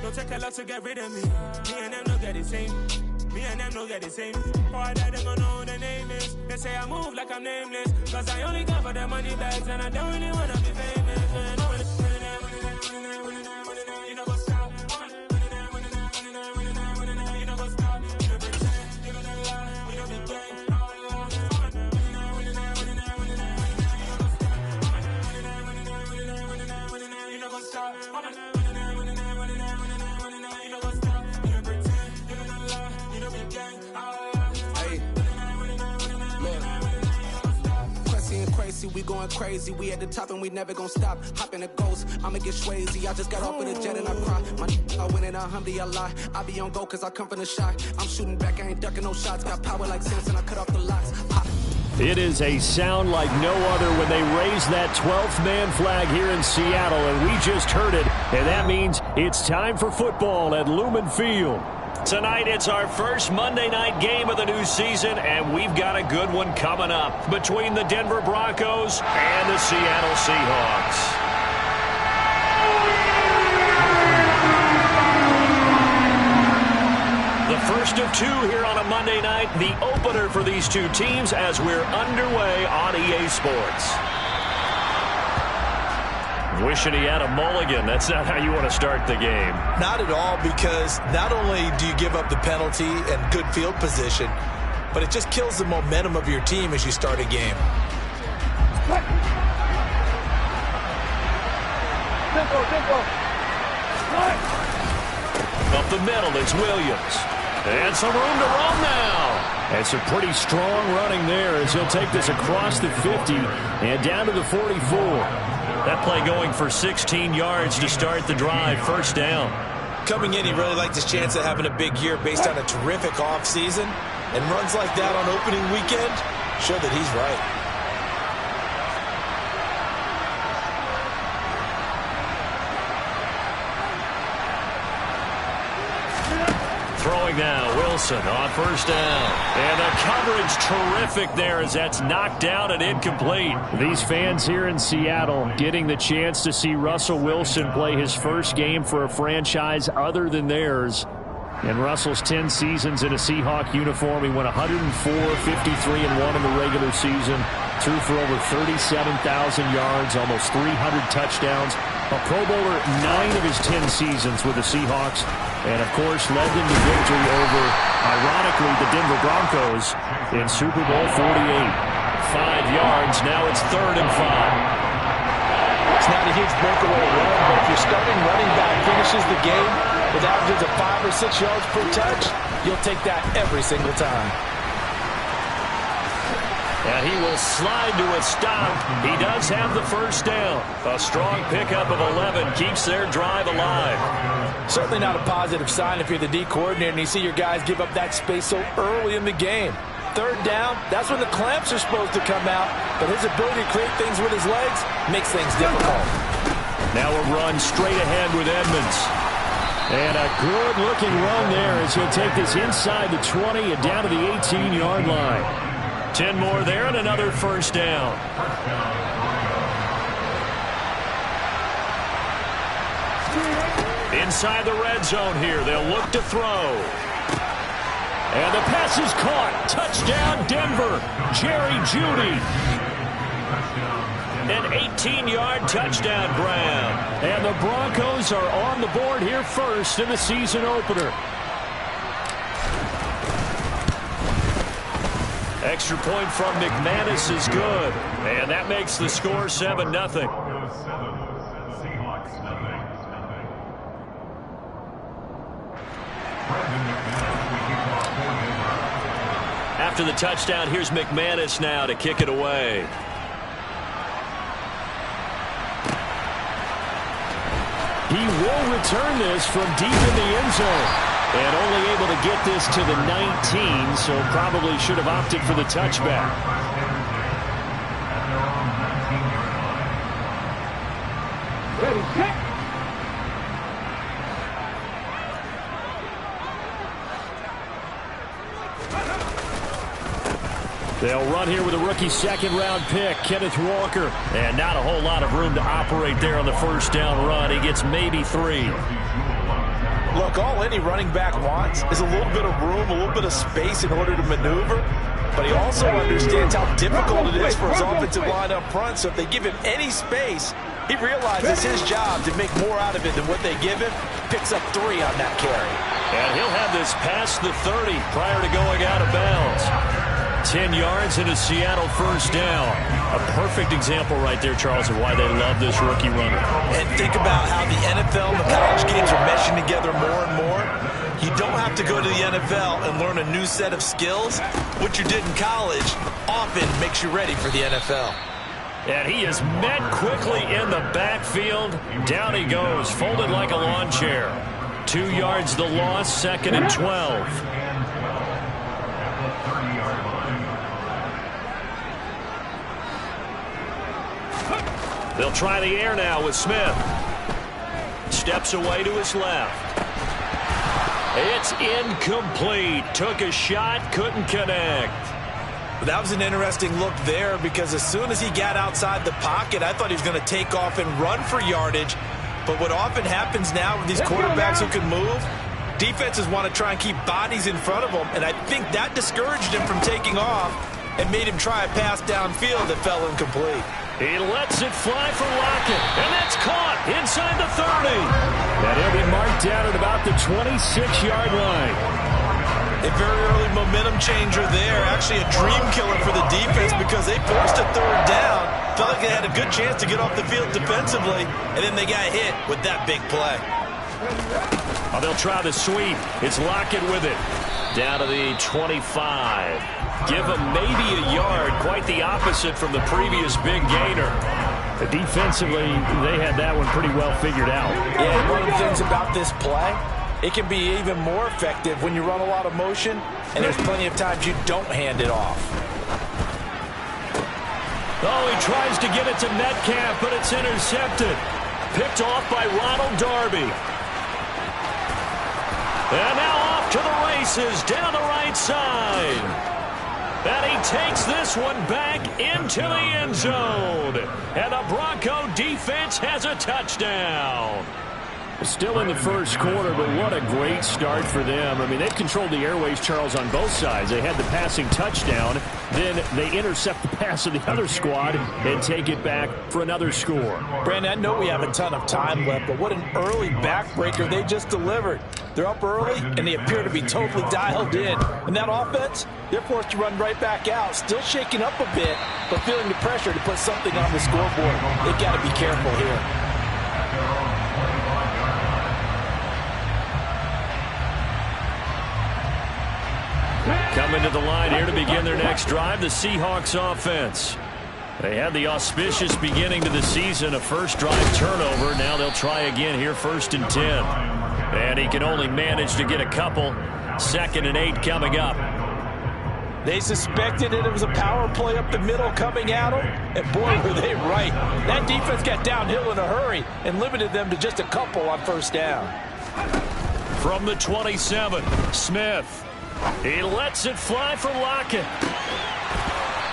Don't take a lot to get rid of me. Me and them don't get the same. Me and them don't get the same. Before I die, they gon' know who the name is. They say I move like I'm nameless. Cause I only care for the money bags and I don't really wanna be famous. You know what's up? You know what's up? You don't pretend, you don't lie, you don't be gang. You know what's up? We going crazy, we at the top and we never gonna stop. Hop in a ghost, I'ma get Swayze. I just got off with a jet and I cry. I win in a Humvee, I lie. I be on go cause I come from the shot. I'm shooting back, I ain't ducking no shots. Got power like Samson, I cut off the locks. It is a sound like no other when they raise that 12th man flag here in Seattle, and we just heard it, and that means it's time for football at Lumen Field. Tonight, it's our first Monday night game of the new season, and we've got a good one coming up between the Denver Broncos and the Seattle Seahawks. The first of two here on a Monday night, the opener for these two teams as we're underway on EA Sports. Wishing he had a mulligan. That's not how you want to start the game. Not at all, because not only do you give up the penalty and good field position, but it just kills the momentum of your team as you start a game. Up the middle, it's Williams. And some room to run now. And some pretty strong running there as he'll take this across the 50 and down to the 44. That play going for 16 yards to start the drive, first down. Coming in, he really liked his chance of having a big year based on a terrific offseason. And runs like that on opening weekend show that he's right. Throwing now, Wilson on first down. And the coverage terrific there as that's knocked down and incomplete. These fans here in Seattle getting the chance to see Russell Wilson play his first game for a franchise other than theirs. In Russell's 10 seasons in a Seahawk uniform, he went 104, 53-1 in the regular season. Threw for over 37,000 yards, almost 300 touchdowns. A Pro Bowler 9 of his 10 seasons with the Seahawks. And, of course, led them to victory over, ironically, the Denver Broncos in Super Bowl 48. 5 yards. Now it's 3rd and 5. It's not a huge breakaway run, but if your starting running back finishes the game with averages of 5 or 6 yards per touch, you'll take that every single time. And he will slide to a stop. He does have the first down. A strong pickup of 11 keeps their drive alive. Certainly not a positive sign if you're the D coordinator and you see your guys give up that space so early in the game. 3rd down, that's when the clamps are supposed to come out, but his ability to create things with his legs makes things difficult. Now a run straight ahead with Edmonds. And a good-looking run there as he'll take this inside the 20 and down to the 18-yard line. 10 more there and another first down. Inside the red zone here, they'll look to throw. And the pass is caught. Touchdown, Denver. Jerry Jeudy. An 18-yard touchdown grab. And the Broncos are on the board here first in the season opener. Extra point from McManus is good. And that makes the score 7-0. After the touchdown, here's McManus now to kick it away. He will return this from deep in the end zone. And only able to get this to the 19, so probably should have opted for the touchback. Ready, kick! They'll run here with a rookie second-round pick, Kenneth Walker. And not a whole lot of room to operate there on the first down run. He gets maybe 3. Look, all any running back wants is a little bit of room, a little bit of space in order to maneuver. But he also understands how difficult it is for his offensive line up front. So if they give him any space, he realizes his job to make more out of it than what they give him. Picks up 3 on that carry. And he'll have this past the 30 prior to going out of bounds. 10 yards and a Seattle first down. A perfect example right there, Charles, of why they love this rookie runner. And think about how the NFL and the college games are meshing together more and more. You don't have to go to the NFL and learn a new set of skills. What you did in college often makes you ready for the NFL. And he is met quickly in the backfield. Down he goes, folded like a lawn chair. 2 yards the loss, 2nd and 12. They'll try the air now with Smith. Steps away to his left. It's incomplete. Took a shot, couldn't connect. That was an interesting look there because as soon as he got outside the pocket, I thought he was going to take off and run for yardage. But what often happens now with these quarterbacks who can move, defenses want to try and keep bodies in front of them, and I think that discouraged him from taking off and made him try a pass downfield that fell incomplete. He lets it fly for Lockett, and that's caught inside the 30. And he'll be marked down at about the 26-yard line. A very early momentum changer there. Actually a dream killer for the defense because they forced a 3rd down. Felt like they had a good chance to get off the field defensively, and then they got hit with that big play. Oh, they'll try the sweep. It's Lockett with it. Down to the 25. Give him maybe a yard. Quite the opposite from the previous big gainer. Defensively, they had that one pretty well figured out. Yeah, one of the things about this play, it can be even more effective when you run a lot of motion, and there's plenty of times you don't hand it off. Oh, he tries to get it to Metcalf, but it's intercepted. Picked off by Ronald Darby. And now off to the races down the right side. And he takes this one back into the end zone. And the Bronco defense has a touchdown. Still in the first quarter, but what a great start for them. I mean, they've controlled the airways, Charles, on both sides. They had the passing touchdown. Then they intercept the pass of the other squad and take it back for another score. Brandon, I know we have a ton of time left, but what an early backbreaker they just delivered. They're up early, and they appear to be totally dialed in. And that offense, they're forced to run right back out, still shaking up a bit, but feeling the pressure to put something on the scoreboard. They've got to be careful here. Coming to the line here to begin their next drive, the Seahawks offense. They had the auspicious beginning to the season, a first drive turnover. Now they'll try again here, 1st and 10. And he can only manage to get a couple. 2nd and 8 coming up. They suspected it was a power play up the middle coming at them, and boy, were they right. That defense got downhill in a hurry and limited them to just a couple on 1st down. From the 27, Smith. He lets it fly for Lockett.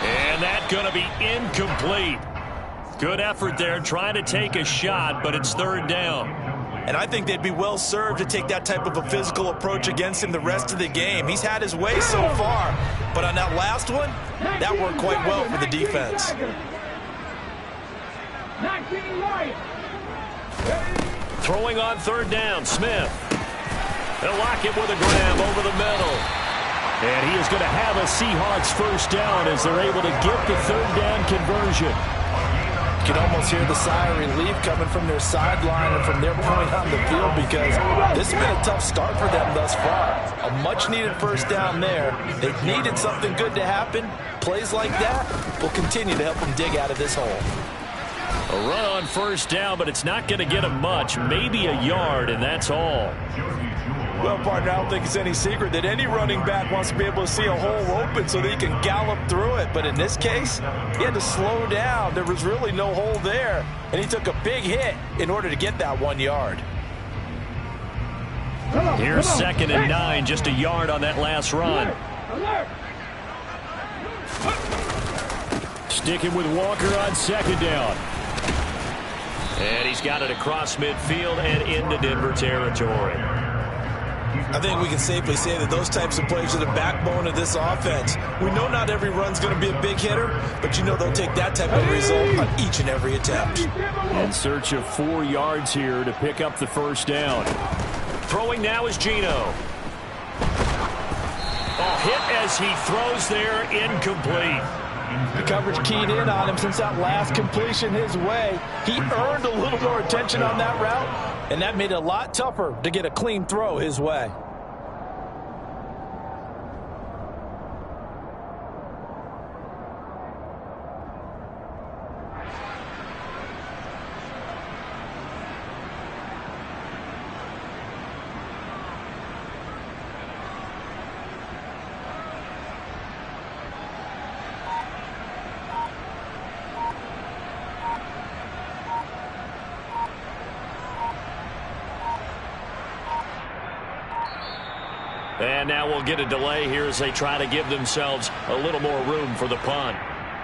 And that's going to be incomplete. Good effort there, trying to take a shot, but it's 3rd down. And I think they'd be well served to take that type of a physical approach against him the rest of the game. He's had his way so far, but on that last one, that worked quite well for the defense. Throwing on 3rd down, Smith. They'll lock it with a grab over the middle. And he is going to have a Seahawks first down as they're able to get the 3rd down conversion. You can almost hear the sigh of relief coming from their sideline and from their point on the field because this has been a tough start for them thus far. A much-needed first down there. They've needed something good to happen. Plays like that will continue to help them dig out of this hole. A run on 1st down, but it's not going to get them much. Maybe a yard, and that's all. Well, partner, I don't think it's any secret that any running back wants to be able to see a hole open so that he can gallop through it. But in this case, he had to slow down. There was really no hole there, and he took a big hit in order to get that 1 yard. Here's 2nd and 9, just a yard on that last run. Sticking with Walker on 2nd down. And he's got it across midfield and into Denver territory. I think we can safely say that those types of plays are the backbone of this offense. We know not every run's going to be a big hitter, but you know they'll take that type of result on each and every attempt. In search of 4 yards here to pick up the first down. Throwing now is Geno. Hit as he throws there, incomplete. The coverage keyed in on him since that last completion his way. He earned a little more attention on that route, and that made it a lot tougher to get a clean throw his way. And now we'll get a delay here as they try to give themselves a little more room for the punt.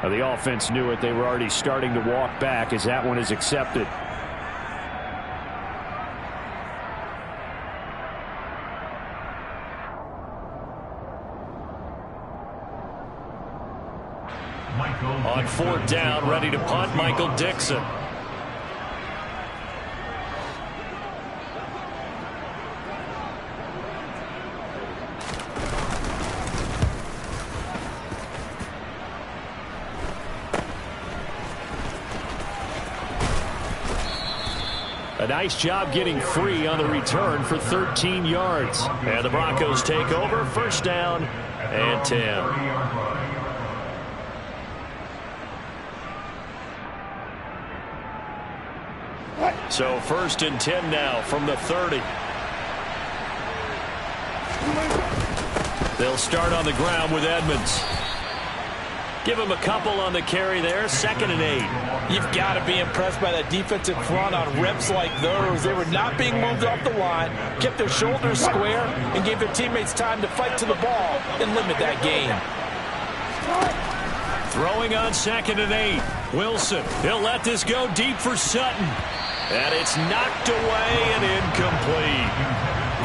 The offense knew it. They were already starting to walk back as that one is accepted. On 4th down, ready to punt, Michael Dixon. A nice job getting free on the return for 13 yards. And the Broncos take over, 1st down and 10. So 1st and 10 now from the 30. They'll start on the ground with Edmonds. Give him a couple on the carry there, 2nd and 8. You've got to be impressed by that defensive front on reps like those. They were not being moved off the line, kept their shoulders square, and gave their teammates time to fight to the ball and limit that gain. Throwing on 2nd and 8. Wilson, he'll let this go deep for Sutton. And it's knocked away and incomplete.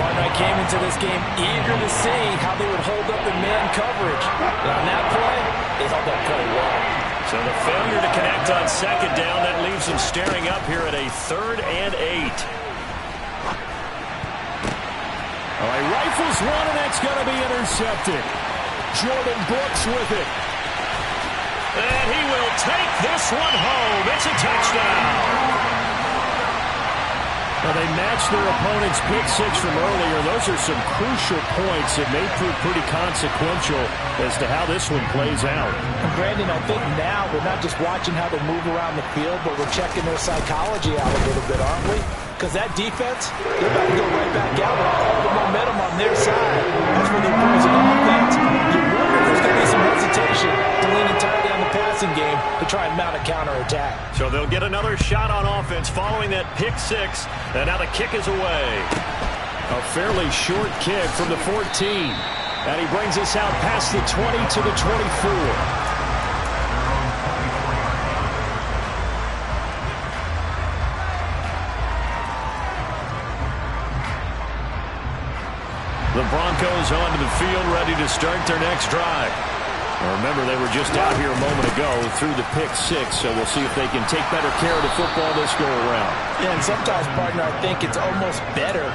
Barnett came into this game eager to see how they would hold up in man coverage. And on that play, they held up pretty well. So the failure to connect on 2nd down, that leaves them staring up here at a 3rd and 8. All right, rifles one, and that's going to be intercepted. Jordan Brooks with it. And he will take this one home. It's a touchdown. Well, they matched their opponent's pick 6 from earlier. Those are some crucial points that may prove pretty consequential as to how this one plays out. And Brandon, I think now we're not just watching how they move around the field, but we're checking their psychology out a little bit, aren't we? Because that defense, they're about to go right back out with all the momentum on their side. That's where the opposing offense. You wonder if there's going to be some hesitation to lean entirely on the passing game to try and mount a counterattack. So they'll get another shot on offense following that pick 6. And now the kick is away. A fairly short kick from the 14. And he brings us out past the 20 to the 24. The Broncos onto the field, ready to start their next drive. Now remember, they were just out here a moment ago through the pick 6, so we'll see if they can take better care of the football this go around. Yeah, and sometimes, partner, I think it's almost better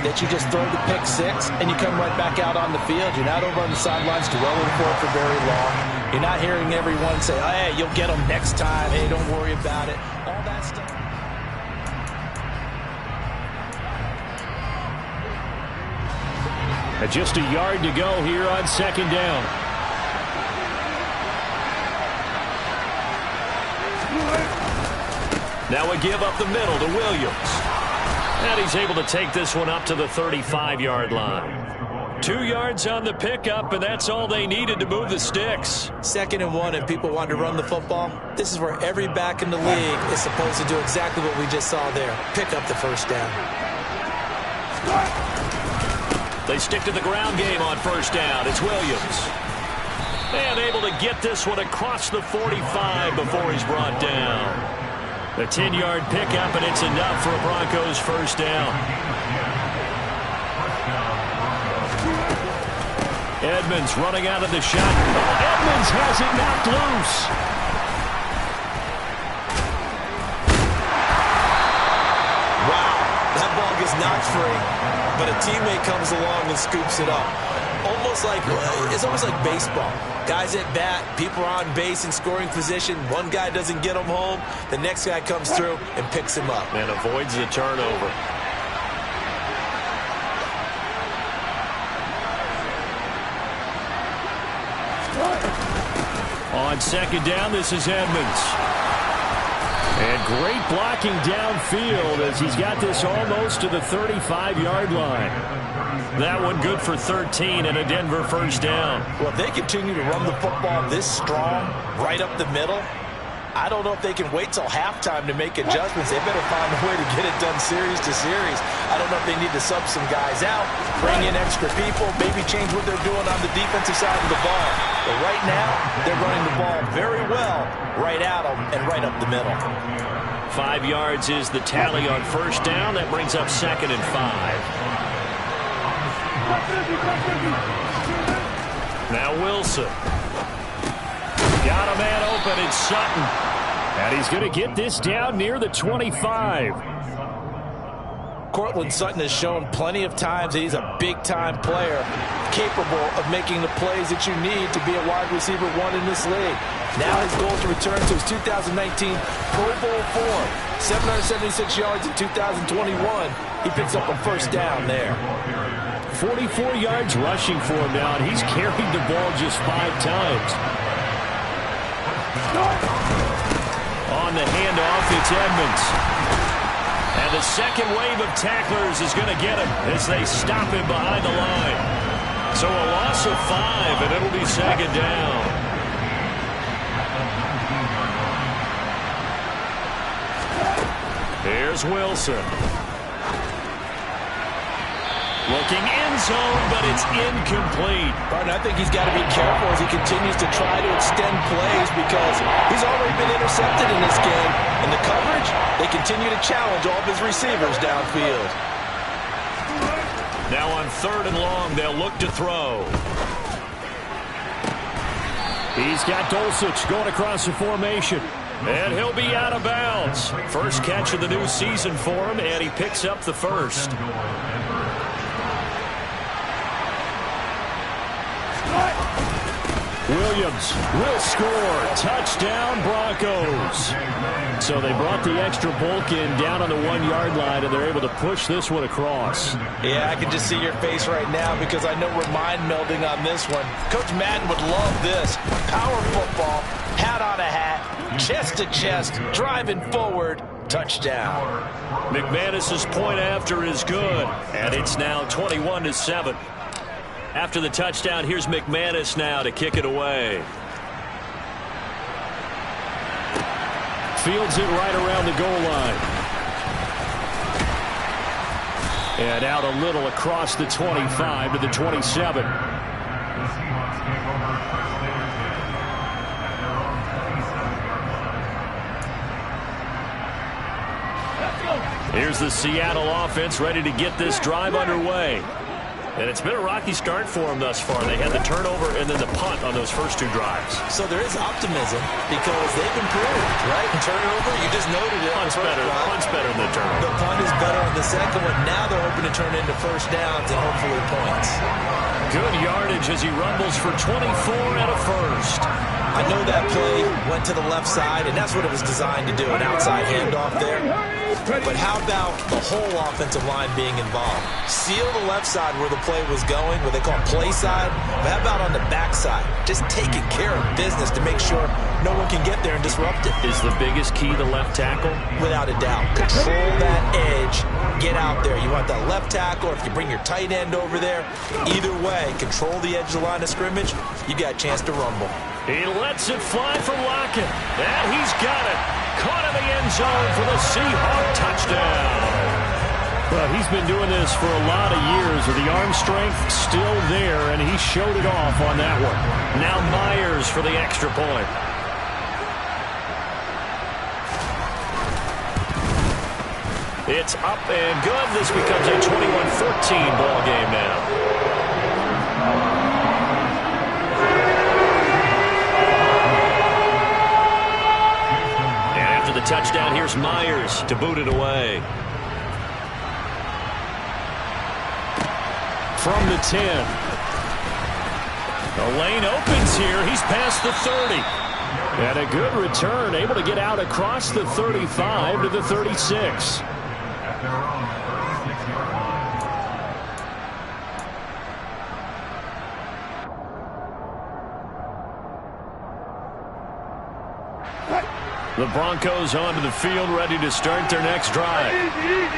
that you just throw the pick 6 and you come right back out on the field. You're not over on the sidelines dwelling for it for very long. You're not hearing everyone say, oh, hey, you'll get them next time. Hey, don't worry about it. All that stuff. Just a yard to go here on 2nd down. Now we give up the middle to Williams. And he's able to take this one up to the 35-yard line. 2 yards on the pickup, and that's all they needed to move the sticks. 2nd and 1, and people want to run the football. This is where every back in the league is supposed to do exactly what we just saw there. Pick up the 1st down. They stick to the ground game on 1st down. It's Williams. And able to get this one across the 45 before he's brought down. The 10-yard pickup, and it's enough for a Broncos 1st down. Edmonds running out of the shot. Oh, Edmonds has it knocked loose. Wow, that ball gets knocked free, but a teammate comes along and scoops it up. It's almost like baseball. Guys at bat, people are on base in scoring position. One guy doesn't get him home. The next guy comes through and picks him up. And avoids the turnover. On second down, this is Edmonds. And great blocking downfield as he's got this almost to the 35-yard line. That one good for 13 and a Denver first down. Well, if they continue to run the football this strong, right up the middle, I don't know if they can wait till halftime to make adjustments. They better find a way to get it done series to series. I don't know if they need to sub some guys out, bring in extra people, maybe change what they're doing on the defensive side of the ball. But right now, they're running the ball very well right at them and right up the middle. 5 yards is the tally on first down. That brings up 2nd and 5. Now Wilson. Got a man open. It's Sutton. And he's going to get this down near the 25. Courtland Sutton has shown plenty of times that he's a big-time player, capable of making the plays that you need to be a wide receiver one in this league. Now his goal is to return to his 2019 Pro Bowl form. 776 yards in 2021. He picks up a first down there. 44 yards rushing for him now, and he's carried the ball just 5 times. On the handoff, it's Edmonds. And the second wave of tacklers is going to get him as they stop him behind the line. So a loss of 5, and it'll be second down. Here's Wilson. Looking end zone, but it's incomplete. Barton, I think he's got to be careful as he continues to try to extend plays because he's already been intercepted in this game. In the coverage, they continue to challenge all of his receivers downfield. Now on 3rd and long, they'll look to throw. He's got Dulcich going across the formation. And he'll be out of bounds. First catch of the new season for him, and he picks up the first. Williams will score. Touchdown, Broncos. So they brought the extra bulk in down on the 1-yard line, and they're able to push this one across. Yeah, I can just see your face right now because I know we're mind melding on this one. Coach Madden would love this. Power football, hat on a hat, chest to chest, driving forward, touchdown. McManus's point after is good, and it's now 21-7. After the touchdown, here's McManus now to kick it away. Fields it right around the goal line. And out a little across the 25 to the 27. Here's the Seattle offense ready to get this drive underway. And it's been a rocky start for them thus far. They had the turnover and then the punt on those first 2 drives. So there is optimism because they've improved, right? Turnover, you just noted it. Punt's better than the turnover. The punt is better on the second one. Now they're hoping to turn into first downs and hopefully points. Good yardage as he rumbles for 24 and a first. I know that play went to the left side, and that's what it was designed to do, an outside handoff there. But how about the whole offensive line being involved? Seal the left side where the play was going, what they call play side. But how about on the back side? Just taking care of business to make sure no one can get there and disrupt it. Is the biggest key the left tackle? Without a doubt. Control that edge. Get out there. You want that left tackle, or if you bring your tight end over there, either way, control the edge of the line of scrimmage, you got a chance to rumble. He lets it fly from Lockett. And he's got it. Caught in the end zone for the Seahawk touchdown. Well, he's been doing this for a lot of years with the arm strength still there, and he showed it off on that one. Now Myers for the extra point. It's up and good. This becomes a 21-14 ball game now. touchdown. Here's Myers to boot it away. From the 10. The lane opens here. He's past the 30. And a good return, able to get out across the 35 to the 36. The Broncos onto the field, ready to start their next drive.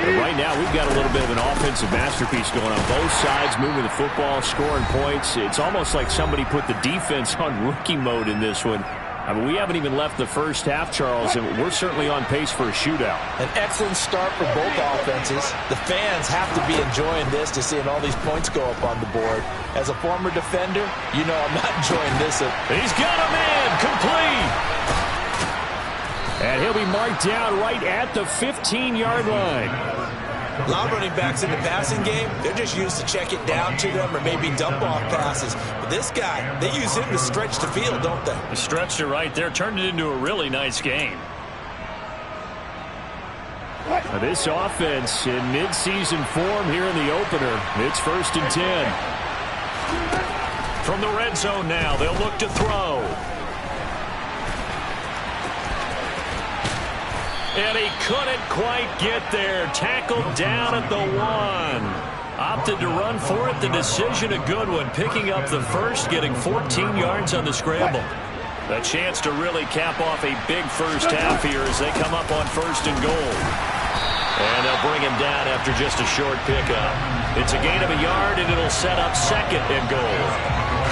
But right now, we've got a little bit of an offensive masterpiece going on both sides, moving the football, scoring points. It's almost like somebody put the defense on rookie mode in this one. I mean, we haven't even left the first half, Charles, and we're certainly on pace for a shootout. An excellent start for both offenses. The fans have to be enjoying this to seeing all these points go up on the board. As a former defender, you know I'm not enjoying this. He's got a man complete. And he'll be marked down right at the 15-yard line. A lot of running backs in the passing game, they're just used to check it down to them or maybe dump off passes. But this guy, they use him to stretch the field, don't they? They stretched it right there, turned it into a really nice game. Now this offense in midseason form here in the opener. It's 1st and 10. From the red zone now, they'll look to throw. And he couldn't quite get there. Tackled down at the 1. Opted to run for it. The decision a good one. Picking up the first, getting 14 yards on the scramble. A chance to really cap off a big first half here as they come up on 1st and goal. And they'll bring him down after just a short pickup. It's a gain of a yard, and it'll set up 2nd and goal.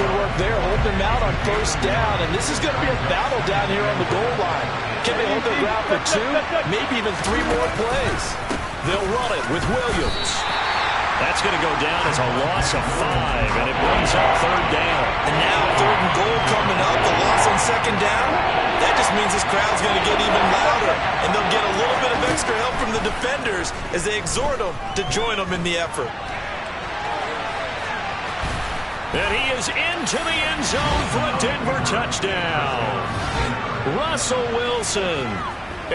Good work there, holding him out on 1st down, and this is going to be a battle down here on the goal line. Can they hold their ground for 2, maybe even 3 more plays? They'll run it with Williams. That's going to go down as a loss of 5, and it brings up 3rd down. And now 3rd and goal coming up, the loss on 2nd down. That just means this crowd's going to get even louder, and they'll get a little bit of extra help from the defenders as they exhort them to join them in the effort. And he is into the end zone for a Denver touchdown. Russell Wilson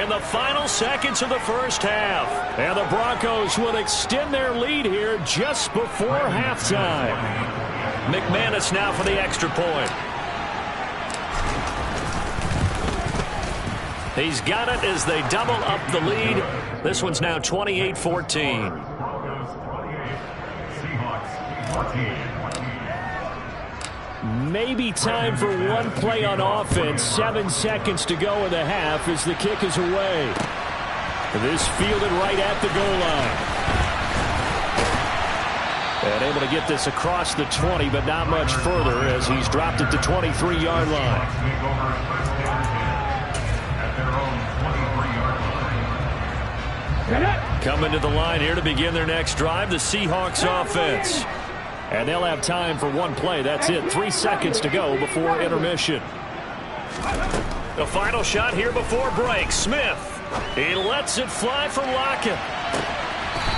in the final seconds of the first half. And the Broncos will extend their lead here just before halftime. McManus now for the extra point. He's got it as they double up the lead. This one's now 28-14. Maybe time for one play on offense. 7 seconds to go in the half as the kick is away. This fielded right at the goal line. And able to get this across the 20, but not much further as he's dropped it to 23-yard line. Coming to the line here to begin their next drive, the Seahawks offense. And they'll have time for one play. That's it. 3 seconds to go before intermission. The final shot here before break. Smith. He lets it fly for Lockett.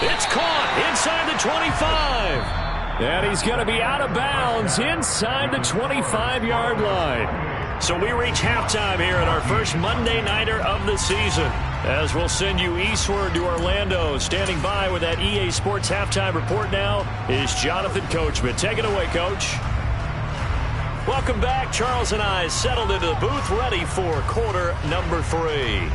It's caught inside the 25. And he's going to be out of bounds inside the 25-yard line. So we reach halftime here at our first Monday Nighter of the season. As we'll send you eastward to Orlando. Standing by with that EA Sports Halftime Report now is Jonathan Coachman. Take it away, Coach. Welcome back. Charles and I settled into the booth, ready for quarter number 3.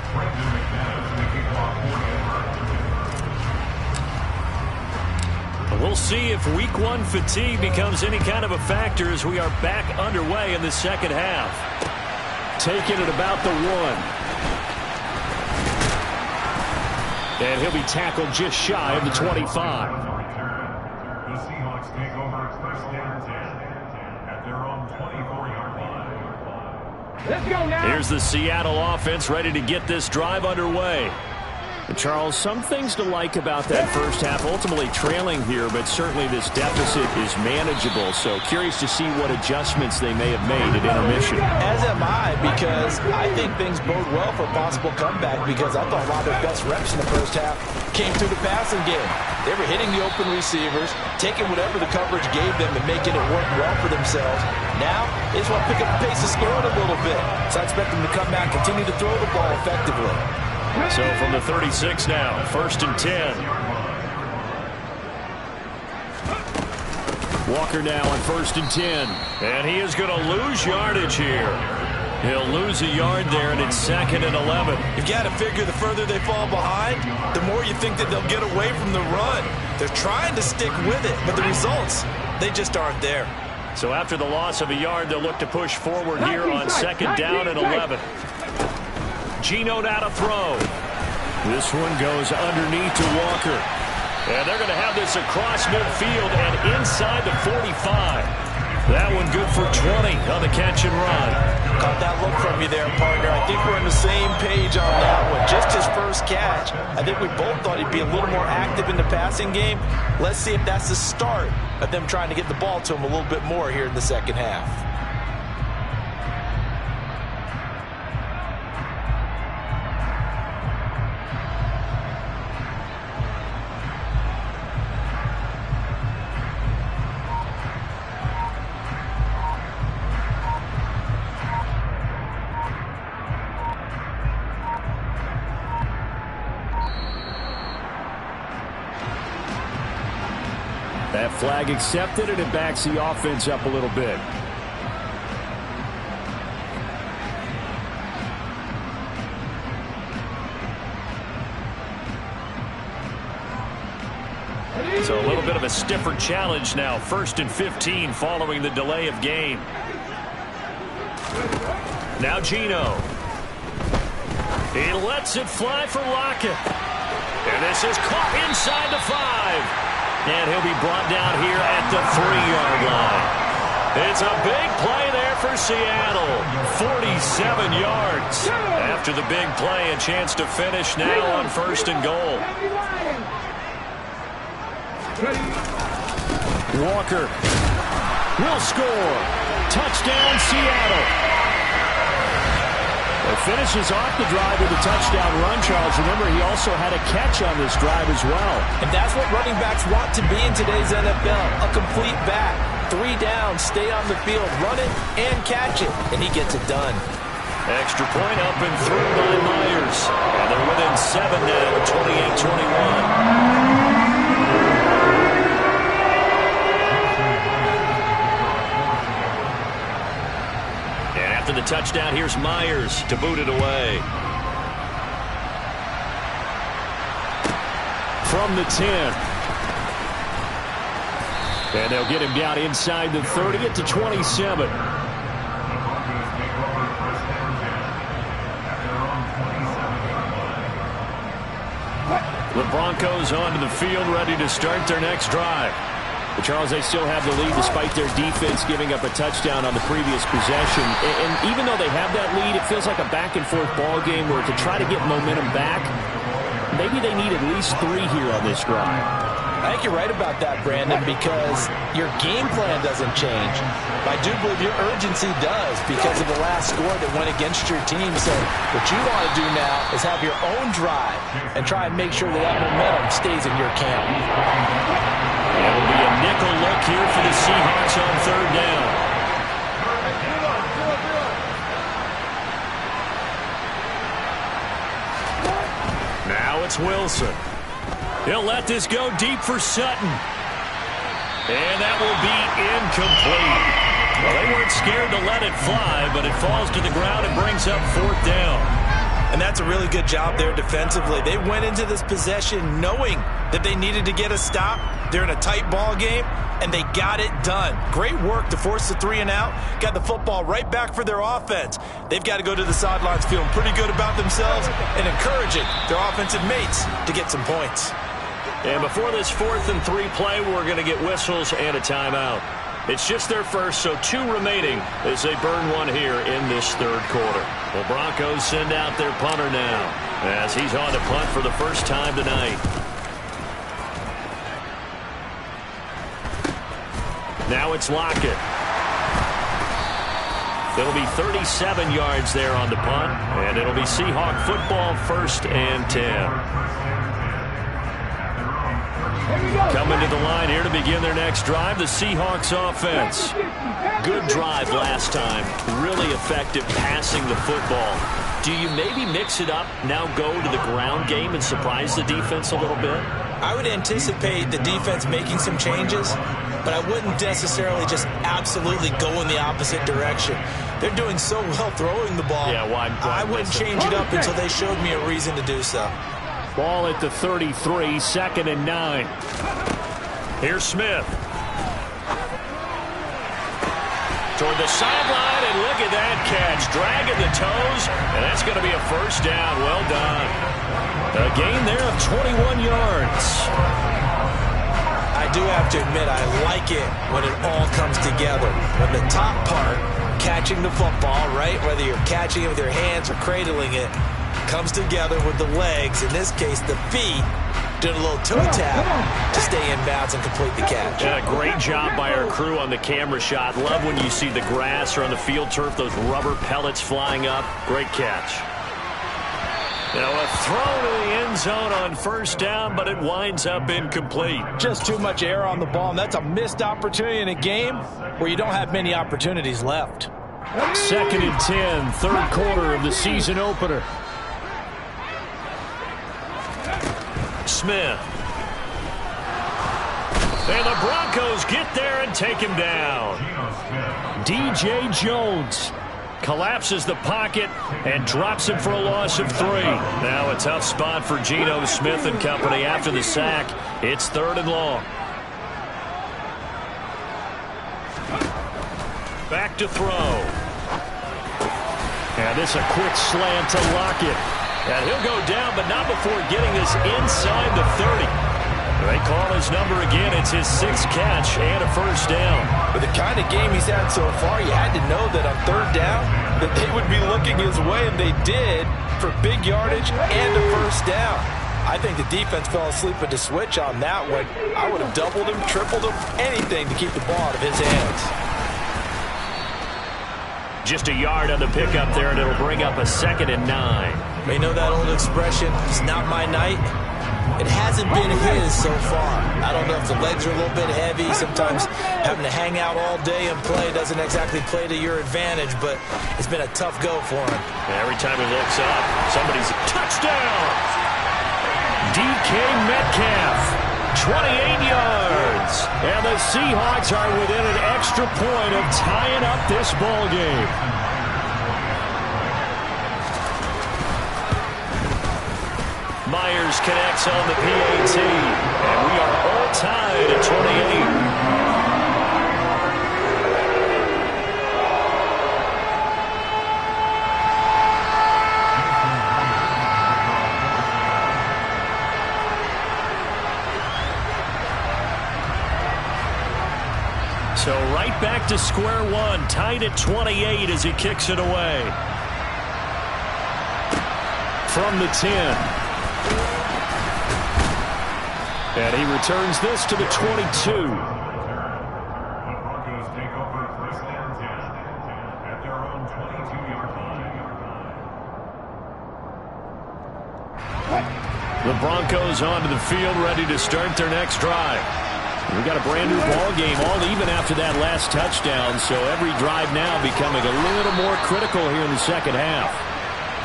We'll see if week 1 fatigue becomes any kind of a factor as we are back underway in the second half. Taking it about the 1. And he'll be tackled just shy of the 25. The Seahawks take over first down 10 at their own 24-yard line. Let's go now. Here's the Seattle offense ready to get this drive underway. Charles, some things to like about that first half. Ultimately trailing here, but certainly this deficit is manageable. So curious to see what adjustments they may have made at intermission. As am I, because I think things bode well for a possible comeback, because I thought a lot of their best reps in the first half came through the passing game. They were hitting the open receivers, taking whatever the coverage gave them and making it work well for themselves. Now, they just want to pick up the pace of scoring a little bit. So I expect them to come back, continue to throw the ball effectively. So from the 36 now, 1st and 10. Walker now on 1st and 10. And he is going to lose yardage here. He'll lose a yard there, and it's 2nd and 11. You've got to figure the further they fall behind, the more you think that they'll get away from the run. They're trying to stick with it, but the results, they just aren't there. So after the loss of a yard, they'll look to push forward here on 2nd down and 11. Geno now to throw. This one goes underneath to Walker. And they're going to have this across midfield and inside the 45. That one good for 20 on the catch and run. Caught that look from you there, partner. I think we're on the same page on that one. Just his first catch. I think we both thought he'd be a little more active in the passing game. Let's see if that's the start of them trying to get the ball to him a little bit more here in the second half. That flag accepted, and it backs the offense up a little bit. So a little bit of a stiffer challenge now. 1st and 15 following the delay of game. Now Geno. He lets it fly for Lockett. And this is caught inside the 5. And he'll be brought down here at the 3-yard line. It's a big play there for Seattle. 47 yards. After the big play, a chance to finish now on 1st and goal. Walker will score. Touchdown, Seattle. It finishes off the drive with a touchdown run, Charles. Remember, he also had a catch on this drive as well. And that's what running backs want to be in today's NFL. A complete back. 3 down, stay on the field, run it, and catch it. And he gets it done. Extra point up and through by Myers. And they're within 7 now, 28-21. After the touchdown, here's Myers to boot it away. From the 10. And they'll get him down inside the 30 at the 27. The Broncos onto the field, ready to start their next drive. But Charles, they still have the lead despite their defense giving up a touchdown on the previous possession. And even though they have that lead, it feels like a back-and-forth ball game where to try to get momentum back, maybe they need at least 3 here on this drive. I think you're right about that, Brandon, because your game plan doesn't change. But I do believe your urgency does because of the last score that went against your team. So what you want to do now is have your own drive and try and make sure that that momentum stays in your camp. It'll be a nickel look here for the Seahawks on 3rd down. Now it's Wilson. He'll let this go deep for Sutton. And that will be incomplete. Well, they weren't scared to let it fly, but it falls to the ground and brings up 4th down. And that's a really good job there defensively. They went into this possession knowing that they needed to get a stop. They're in a tight ball game, and they got it done. Great work to force the 3 and out. Got the football right back for their offense. They've got to go to the sidelines feeling pretty good about themselves and encouraging their offensive mates to get some points. And before this 4th and 3 play, we're going to get whistles and a timeout. It's just their first, so 2 remaining as they burn one here in this 3rd quarter. The Broncos send out their punter now as he's on to punt for the first time tonight. Now it's Lockett. It'll be 37 yards there on the punt, and it'll be Seahawk football, 1st and 10. Coming to the line here to begin their next drive, the Seahawks offense. Good drive last time. Really effective passing the football. Do you maybe mix it up, now go to the ground game and surprise the defense a little bit? I would anticipate the defense making some changes, but I wouldn't necessarily just absolutely go in the opposite direction. They're doing so well throwing the ball. Yeah, why I wouldn't change it up until they showed me a reason to do so. Ball at the 33, 2nd and 9. Here's Smith. Toward the sideline, and look at that catch. Dragging the toes, and that's going to be a first down. Well done. A gain there of 21 yards. I do have to admit, I like it when it all comes together. When the top part, catching the football, right, whether you're catching it with your hands or cradling it, comes together with the legs, in this case the feet, doing a little toe tap to stay in bounds and complete the catch. Yeah, great job by our crew on the camera shot. Love when you see the grass or on the field turf, those rubber pellets flying up. Great catch. Now a throw to the end zone on first down, but it winds up incomplete. Just too much air on the ball, and that's a missed opportunity in a game where you don't have many opportunities left. 2nd and 10, third quarter of the season opener. Smith. And the Broncos get there and take him down. DJ Jones collapses the pocket and drops him for a loss of 3. Now a tough spot for Geno Smith and company after the sack. It's 3rd and long. Back to throw. And this a quick slant to Lockett. And he'll go down, but not before getting this inside the 30. They call his number again. It's his 6th catch and a first down. With the kind of game he's had so far, you had to know that on 3rd down that they would be looking his way, and they did, for big yardage and a first down. I think the defense fell asleep at the switch on that one. I would have doubled him, tripled him, anything to keep the ball out of his hands. Just a yard on the pickup there, and it'll bring up a 2nd and 9. You know that old expression, it's not my night? It hasn't been his so far. I don't know if the legs are a little bit heavy. Sometimes having to hang out all day and play doesn't exactly play to your advantage, but it's been a tough go for him. Every time he looks up, somebody's touchdown! DK Metcalf, 28 yards. And the Seahawks are within an extra point of tying up this ball game. Myers connects on the PAT, and we are all tied at 28. So right back to square one, tied at 28 as he kicks it away. From the 10. And he returns this to the 22. The Broncos take over 1st and 10 at their own 22-yard line. The Broncos onto the field, ready to start their next drive. We got a brand new ball game, all even after that last touchdown, so every drive now becoming a little more critical here in the second half.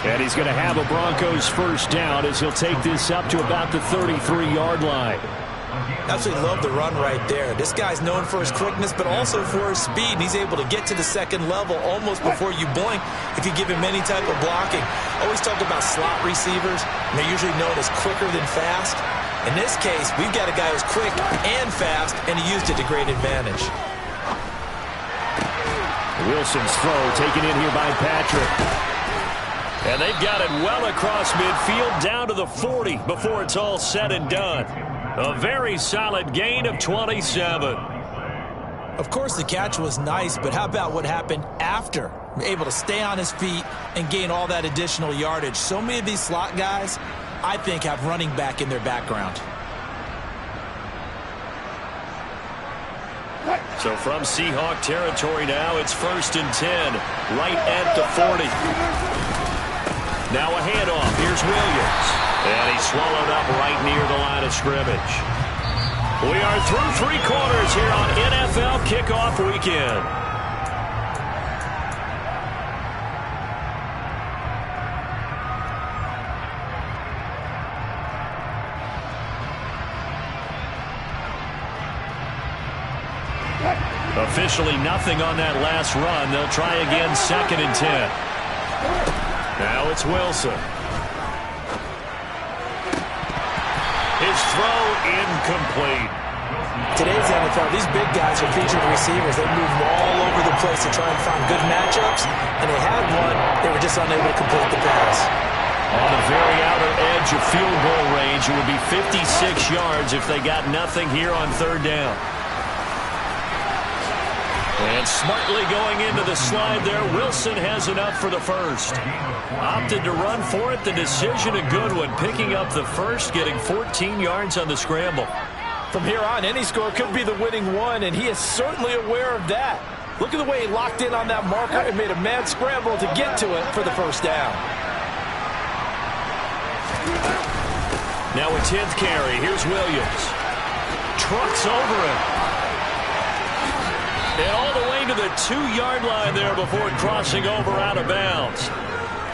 And he's going to have a Broncos first down as he'll take this up to about the 33-yard line. Absolutely love the run right there. This guy's known for his quickness, but also for his speed. And he's able to get to the second level almost before you blink if you give him any type of blocking. Always talk about slot receivers, and they're usually known as quicker than fast. In this case, we've got a guy who's quick and fast, and he used it to great advantage. Wilson's throw taken in here by Patrick. And they've got it well across midfield down to the 40 before it's all said and done. A very solid gain of 27. Of course, the catch was nice, but how about what happened after? Able to stay on his feet and gain all that additional yardage. So many of these slot guys, I think, have running back in their background. So from Seahawk territory now, it's 1st and 10, right at the 40. Now a handoff. Here's Williams. And he's swallowed up right near the line of scrimmage. We are through 3 quarters here on NFL Kickoff Weekend. Officially nothing on that last run. They'll try again, 2nd and 10. Now it's Wilson. His throw incomplete. Today's NFL, these big guys are featured receivers. They move all over the place to try and find good matchups, and they had one. They were just unable to complete the pass. On the very outer edge of field goal range, it would be 56 yards if they got nothing here on 3rd down. And smartly going into the slide there, Wilson has enough for the first. Opted to run for it. The decision a good one. Picking up the first, getting 14 yards on the scramble. From here on, any score could be the winning one, and he is certainly aware of that. Look at the way he locked in on that marker and made a mad scramble to get to it for the first down. Now a 10th carry. Here's Williams. Trucks over him. And all the way to the 2-yard line there before crossing over out of bounds.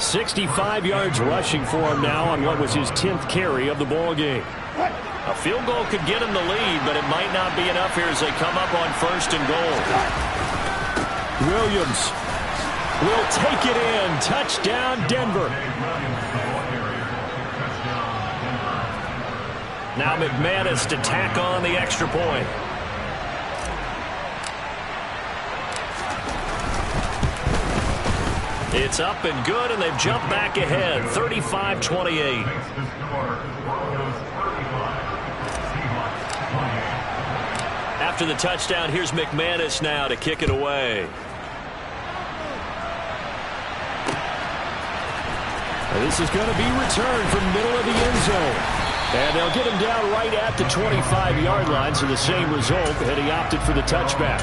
65 yards rushing for him now on what was his 10th carry of the ball game. A field goal could get him the lead, but it might not be enough here as they come up on 1st and goal. Williams will take it in. Touchdown, Denver. Now McManus to tack on the extra point. It's up and good, and they've jumped back ahead, 35-28. After the touchdown, here's McManus now to kick it away. And this is going to be returned from middle of the end zone. And they'll get him down right at the 25-yard line, so the same result, and he opted for the touchback.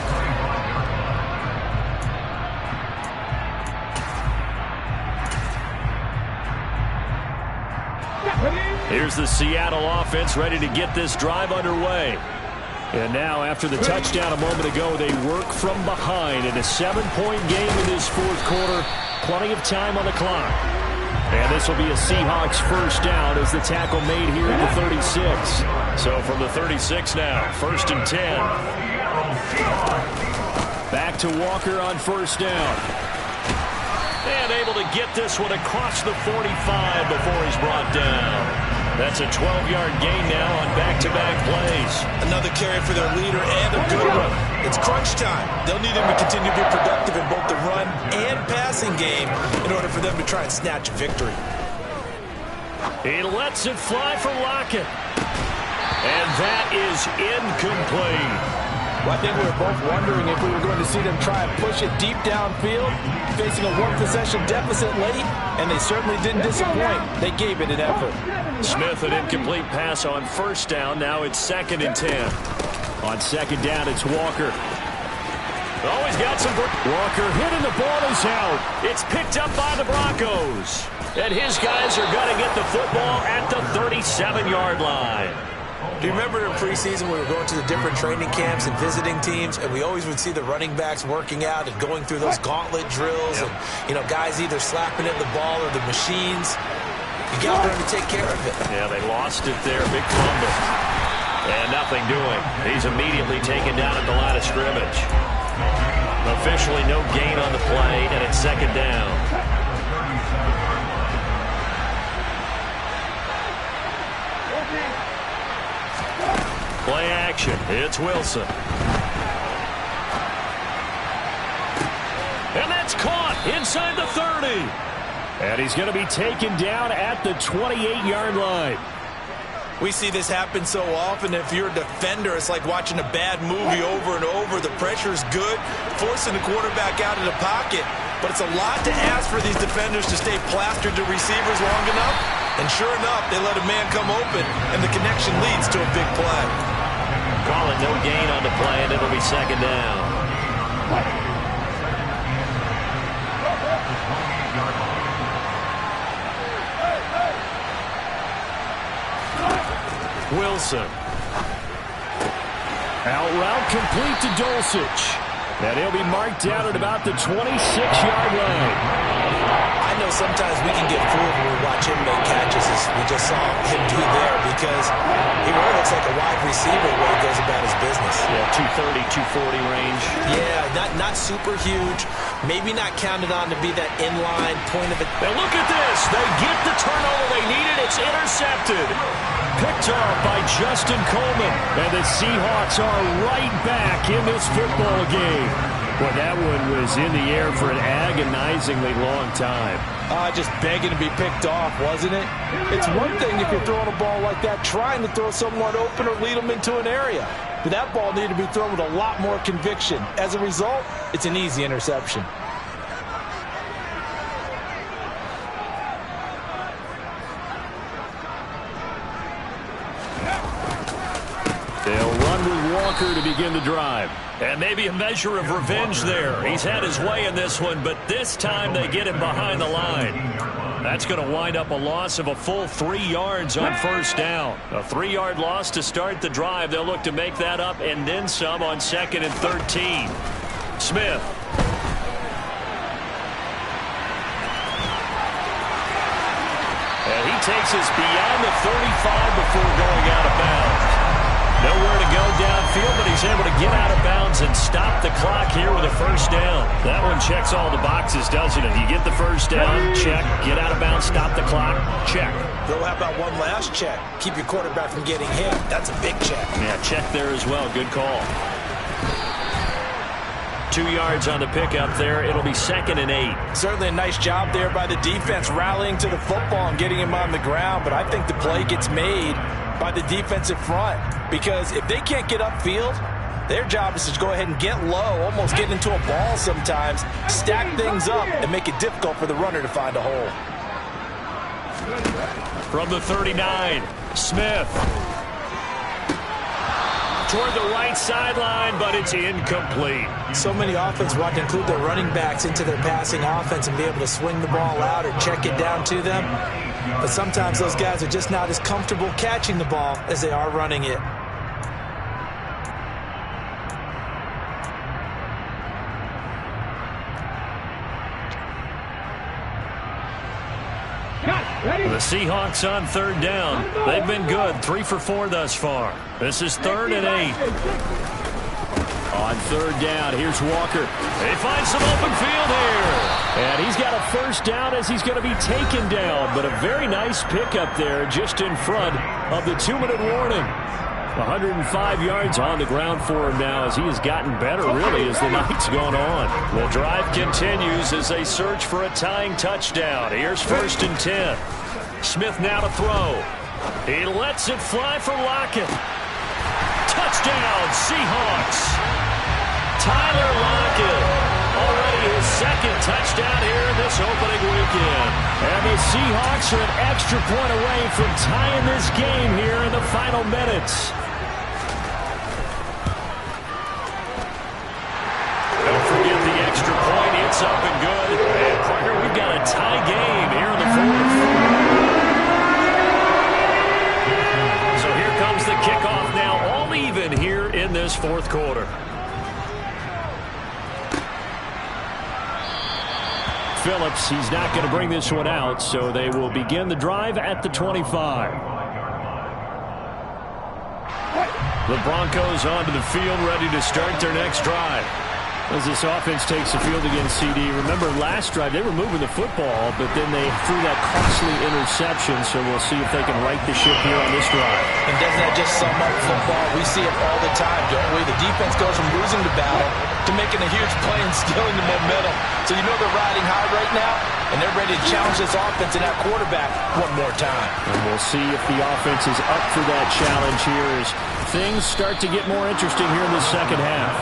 Here's the Seattle offense ready to get this drive underway. And now, after the touchdown a moment ago, they work from behind in a 7-point game in this 4th quarter. Plenty of time on the clock. And this will be a Seahawks first down as the tackle made here at the 36. So from the 36 now, 1st and 10. Back to Walker on 1st down. And able to get this one across the 45 before he's brought down. That's a 12-yard gain now on back-to-back plays. Another carry for their leader and a good one. It's crunch time. They'll need him to continue to be productive in both the run and passing game in order for them to try and snatch a victory. He lets it fly for Lockett. And that is incomplete. Well, I think we were both wondering if we were going to see them try and push it deep downfield, facing a 1-possession deficit late, and they certainly didn't disappoint. They gave it an effort. Smith, an incomplete pass on 1st down. Now it's 2nd and 10. On 2nd down, it's Walker. Always got some. Walker hitting the ball is out. It's picked up by the Broncos. And his guys are going to get the football at the 37-yard line. Do you remember in preseason we were going to the different training camps and visiting teams, and we always would see the running backs working out and going through those gauntlet drills, and guys either slapping at the ball or the machines. You got to learn to take care of it. Yeah, they lost it there. Big fumble. And nothing doing. He's immediately taken down at the line of scrimmage. Officially no gain on the play, and it's 2nd down. Play action. It's Wilson. And that's caught inside the 30. And he's going to be taken down at the 28-yard line. We see this happen so often. If you're a defender, it's like watching a bad movie over and over. The pressure's good, forcing the quarterback out of the pocket. But it's a lot to ask for these defenders to stay plastered to receivers long enough. And sure enough, they let a man come open, and the connection leads to a big play. Call it no gain on the play, and it'll be 2nd down. Wilson. Out route complete to Dulcich. And he'll be marked down at about the 26-yard line. I know sometimes we can get fooled when we watch him make catches, as we just saw him do there, because he really looks like a wide receiver when he goes about his business. Yeah, 230, 240 range. Yeah, not super huge. Maybe not counted on to be that inline point of it. And look at this. They get the turnover they needed. It's intercepted. Picked off by Justin Coleman. And the Seahawks are right back in this football game. Well, that one was in the air for an agonizingly long time. Just begging to be picked off, wasn't it? It's one thing if you're throwing a ball like that, trying to throw someone open or lead them into an area. But that ball needed to be thrown with a lot more conviction. As a result, it's an easy interception. They'll run with Walker to begin the drive. And maybe a measure of revenge there. He's had his way in this one, but this time they get him behind the line. That's going to wind up a loss of a full 3 yards on first down. A 3-yard loss to start the drive. They'll look to make that up and then some on 2nd and 13. Smith. And he takes us beyond the 35 before going out of bounds. Nowhere to go downfield, but he's able to get out of bounds and stop the clock here with a first down. That one checks all the boxes, doesn't it? You get the first down, check. Get out of bounds, stop the clock, check. Though, how about one last check? Keep your quarterback from getting hit. That's a big check. Yeah, check there as well. Good call. 2 yards on the pickup there. It'll be 2nd and 8. Certainly a nice job there by the defense rallying to the football and getting him on the ground, but I think the play gets made by the defensive front, because if they can't get upfield, their job is to go ahead and get low, almost get into a ball sometimes, stack things up, and make it difficult for the runner to find a hole. From the 39, Smith. Toward the right sideline, but it's incomplete. So many offenses want to include their running backs into their passing offense and be able to swing the ball out or check it down to them. But sometimes those guys are just not as comfortable catching the ball as they are running it. The Seahawks on 3rd down. They've been good. 3 for 4 thus far. This is 3rd and 8. On 3rd down, here's Walker. They find some open field here. And he's got a first down as he's going to be taken down. But a very nice pickup there just in front of the 2-minute warning. 105 yards on the ground for him now as he has gotten better, really, as the night's gone on. The drive continues as they search for a tying touchdown. Here's 1st and 10. Smith now to throw. He lets it fly for Lockett. Touchdown, Seahawks. Tyler Lockett, already his 2nd touchdown here in this opening weekend. And the Seahawks are an extra point away from tying this game here in the final minutes. Don't forget the extra point. It's up and good. And partner, we've got a tie game here in the 4th. So here comes the kickoff now, all even here in this 4th quarter. Phillips, he's not going to bring this one out, so they will begin the drive at the 25. The Broncos onto the field, ready to start their next drive. As this offense takes the field against CD. Remember, last drive, they were moving the football, but then they threw that costly interception, so we'll see if they can right the ship here on this drive. And doesn't that just sum up football? We see it all the time, don't we? The defense goes from losing the battle to making a huge play and stealing the momentum. So you know they're riding high right now, and they're ready to challenge this offense and that quarterback one more time. And we'll see if the offense is up for that challenge here as things start to get more interesting here in the second half.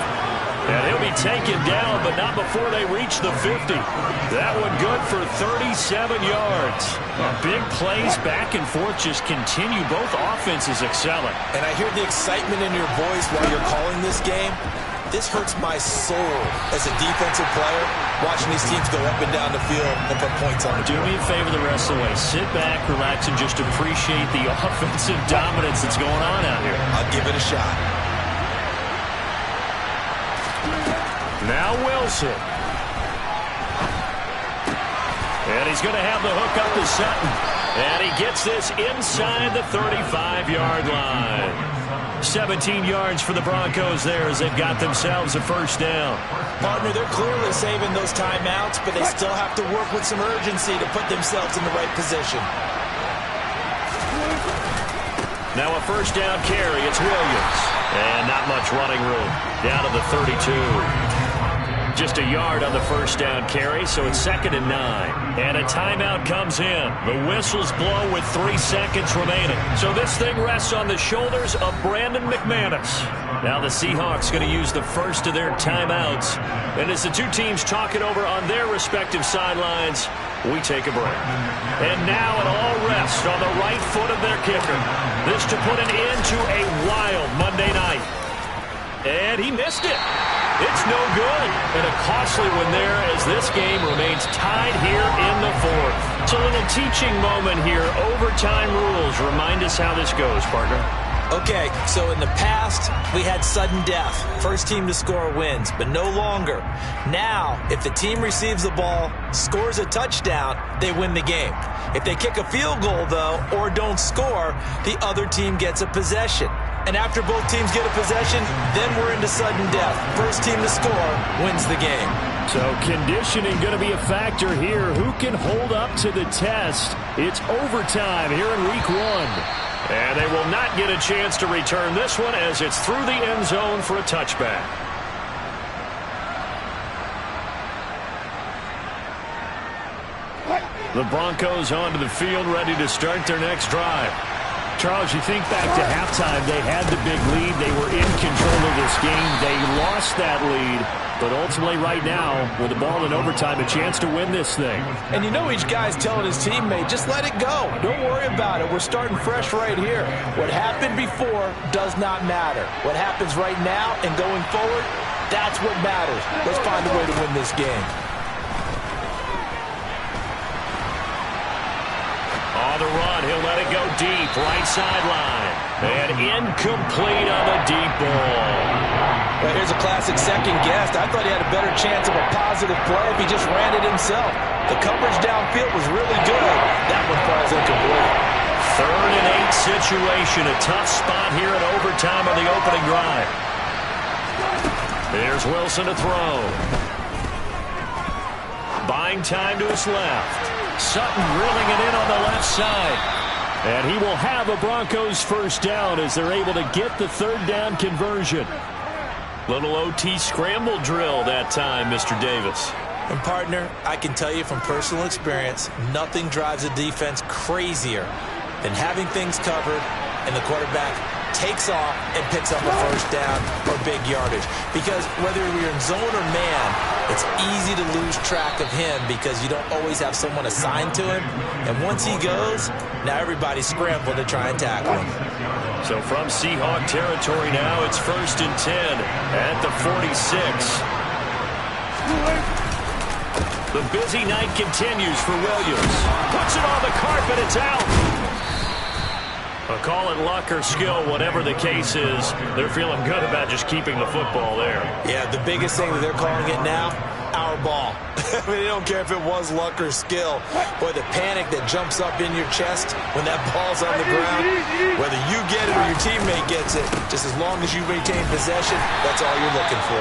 And he'll be taken down, but not before they reach the 50. That one good for 37 yards. Big plays back and forth just continue. Both offenses excelling. And I hear the excitement in your voice while you're calling this game. This hurts my soul as a defensive player, watching these teams go up and down the field and put points on the board. Do me a favor the rest of the way. Sit back, relax, and just appreciate the offensive dominance that's going on out here. I'll give it a shot. Now Wilson. And he's going to have the hook up to Sutton. And he gets this inside the 35-yard line. 17 yards for the Broncos there as they've got themselves a first down. Partner, they're clearly saving those timeouts, but they still have to work with some urgency to put themselves in the right position. Now a first down carry. It's Williams. And not much running room. Down to the 32. Just a yard on the first down carry, so it's 2nd and 9. And a timeout comes in. The whistles blow with 3 seconds remaining. So this thing rests on the shoulders of Brandon McManus. Now the Seahawks going to use the first of their timeouts. And as the two teams talk it over on their respective sidelines, we take a break. And now an all rest on the right foot of their kicker. This to put an end to a wild Monday night. And he missed it. It's no good. And a costly one there as this game remains tied here in the 4th. It's a little teaching moment here. Overtime rules. Remind us how this goes, partner. Okay, so in the past, we had sudden death. First team to score wins, but no longer. Now, if the team receives the ball, scores a touchdown, they win the game. If they kick a field goal, though, or don't score, the other team gets a possession. And after both teams get a possession, then we're into sudden death. First team to score wins the game. So conditioning going to be a factor here. Who can hold up to the test? It's overtime here in week 1. And they will not get a chance to return this one as it's through the end zone for a touchback. The Broncos onto the field ready to start their next drive. Charles, you think back to halftime, they had the big lead. They were in control of this game. They lost that lead. But ultimately right now, with the ball in overtime, a chance to win this thing. And you know each guy's telling his teammate, just let it go. Don't worry about it. We're starting fresh right here. What happened before does not matter. What happens right now and going forward, that's what matters. Let's find a way to win this game. On the run, he'll let it go deep, right sideline. And incomplete on the deep ball. Well, here's a classic second guess. I thought he had a better chance of a positive play if he just ran it himself. The coverage downfield was really good. That one falls incomplete. 3rd and 8 situation. A tough spot here in overtime on the opening drive. Here's Wilson to throw. Buying time to his left. Sutton reeling it in on the left side. And he will have a Broncos first down as they're able to get the 3rd down conversion. Little OT scramble drill that time, Mr. Davis. And partner, I can tell you from personal experience, nothing drives a defense crazier than having things covered and the quarterback takes off and picks up a first down or big yardage. Because whether you're in zone or man, it's easy to lose track of him because you don't always have someone assigned to him. And once he goes, now everybody's scrambling to try and tackle him. So from Seahawk territory now, it's 1st and 10 at the 46. The busy night continues for Williams. Puts it on the carpet, it's out. Call it luck or skill, whatever the case is, they're feeling good about just keeping the football there. Yeah, the biggest thing that they're calling it now, our ball. I mean, they don't care if it was luck or skill. Boy, the panic that jumps up in your chest when that ball's on the ground, whether you get it or your teammate gets it, just as long as you maintain possession, that's all you're looking for.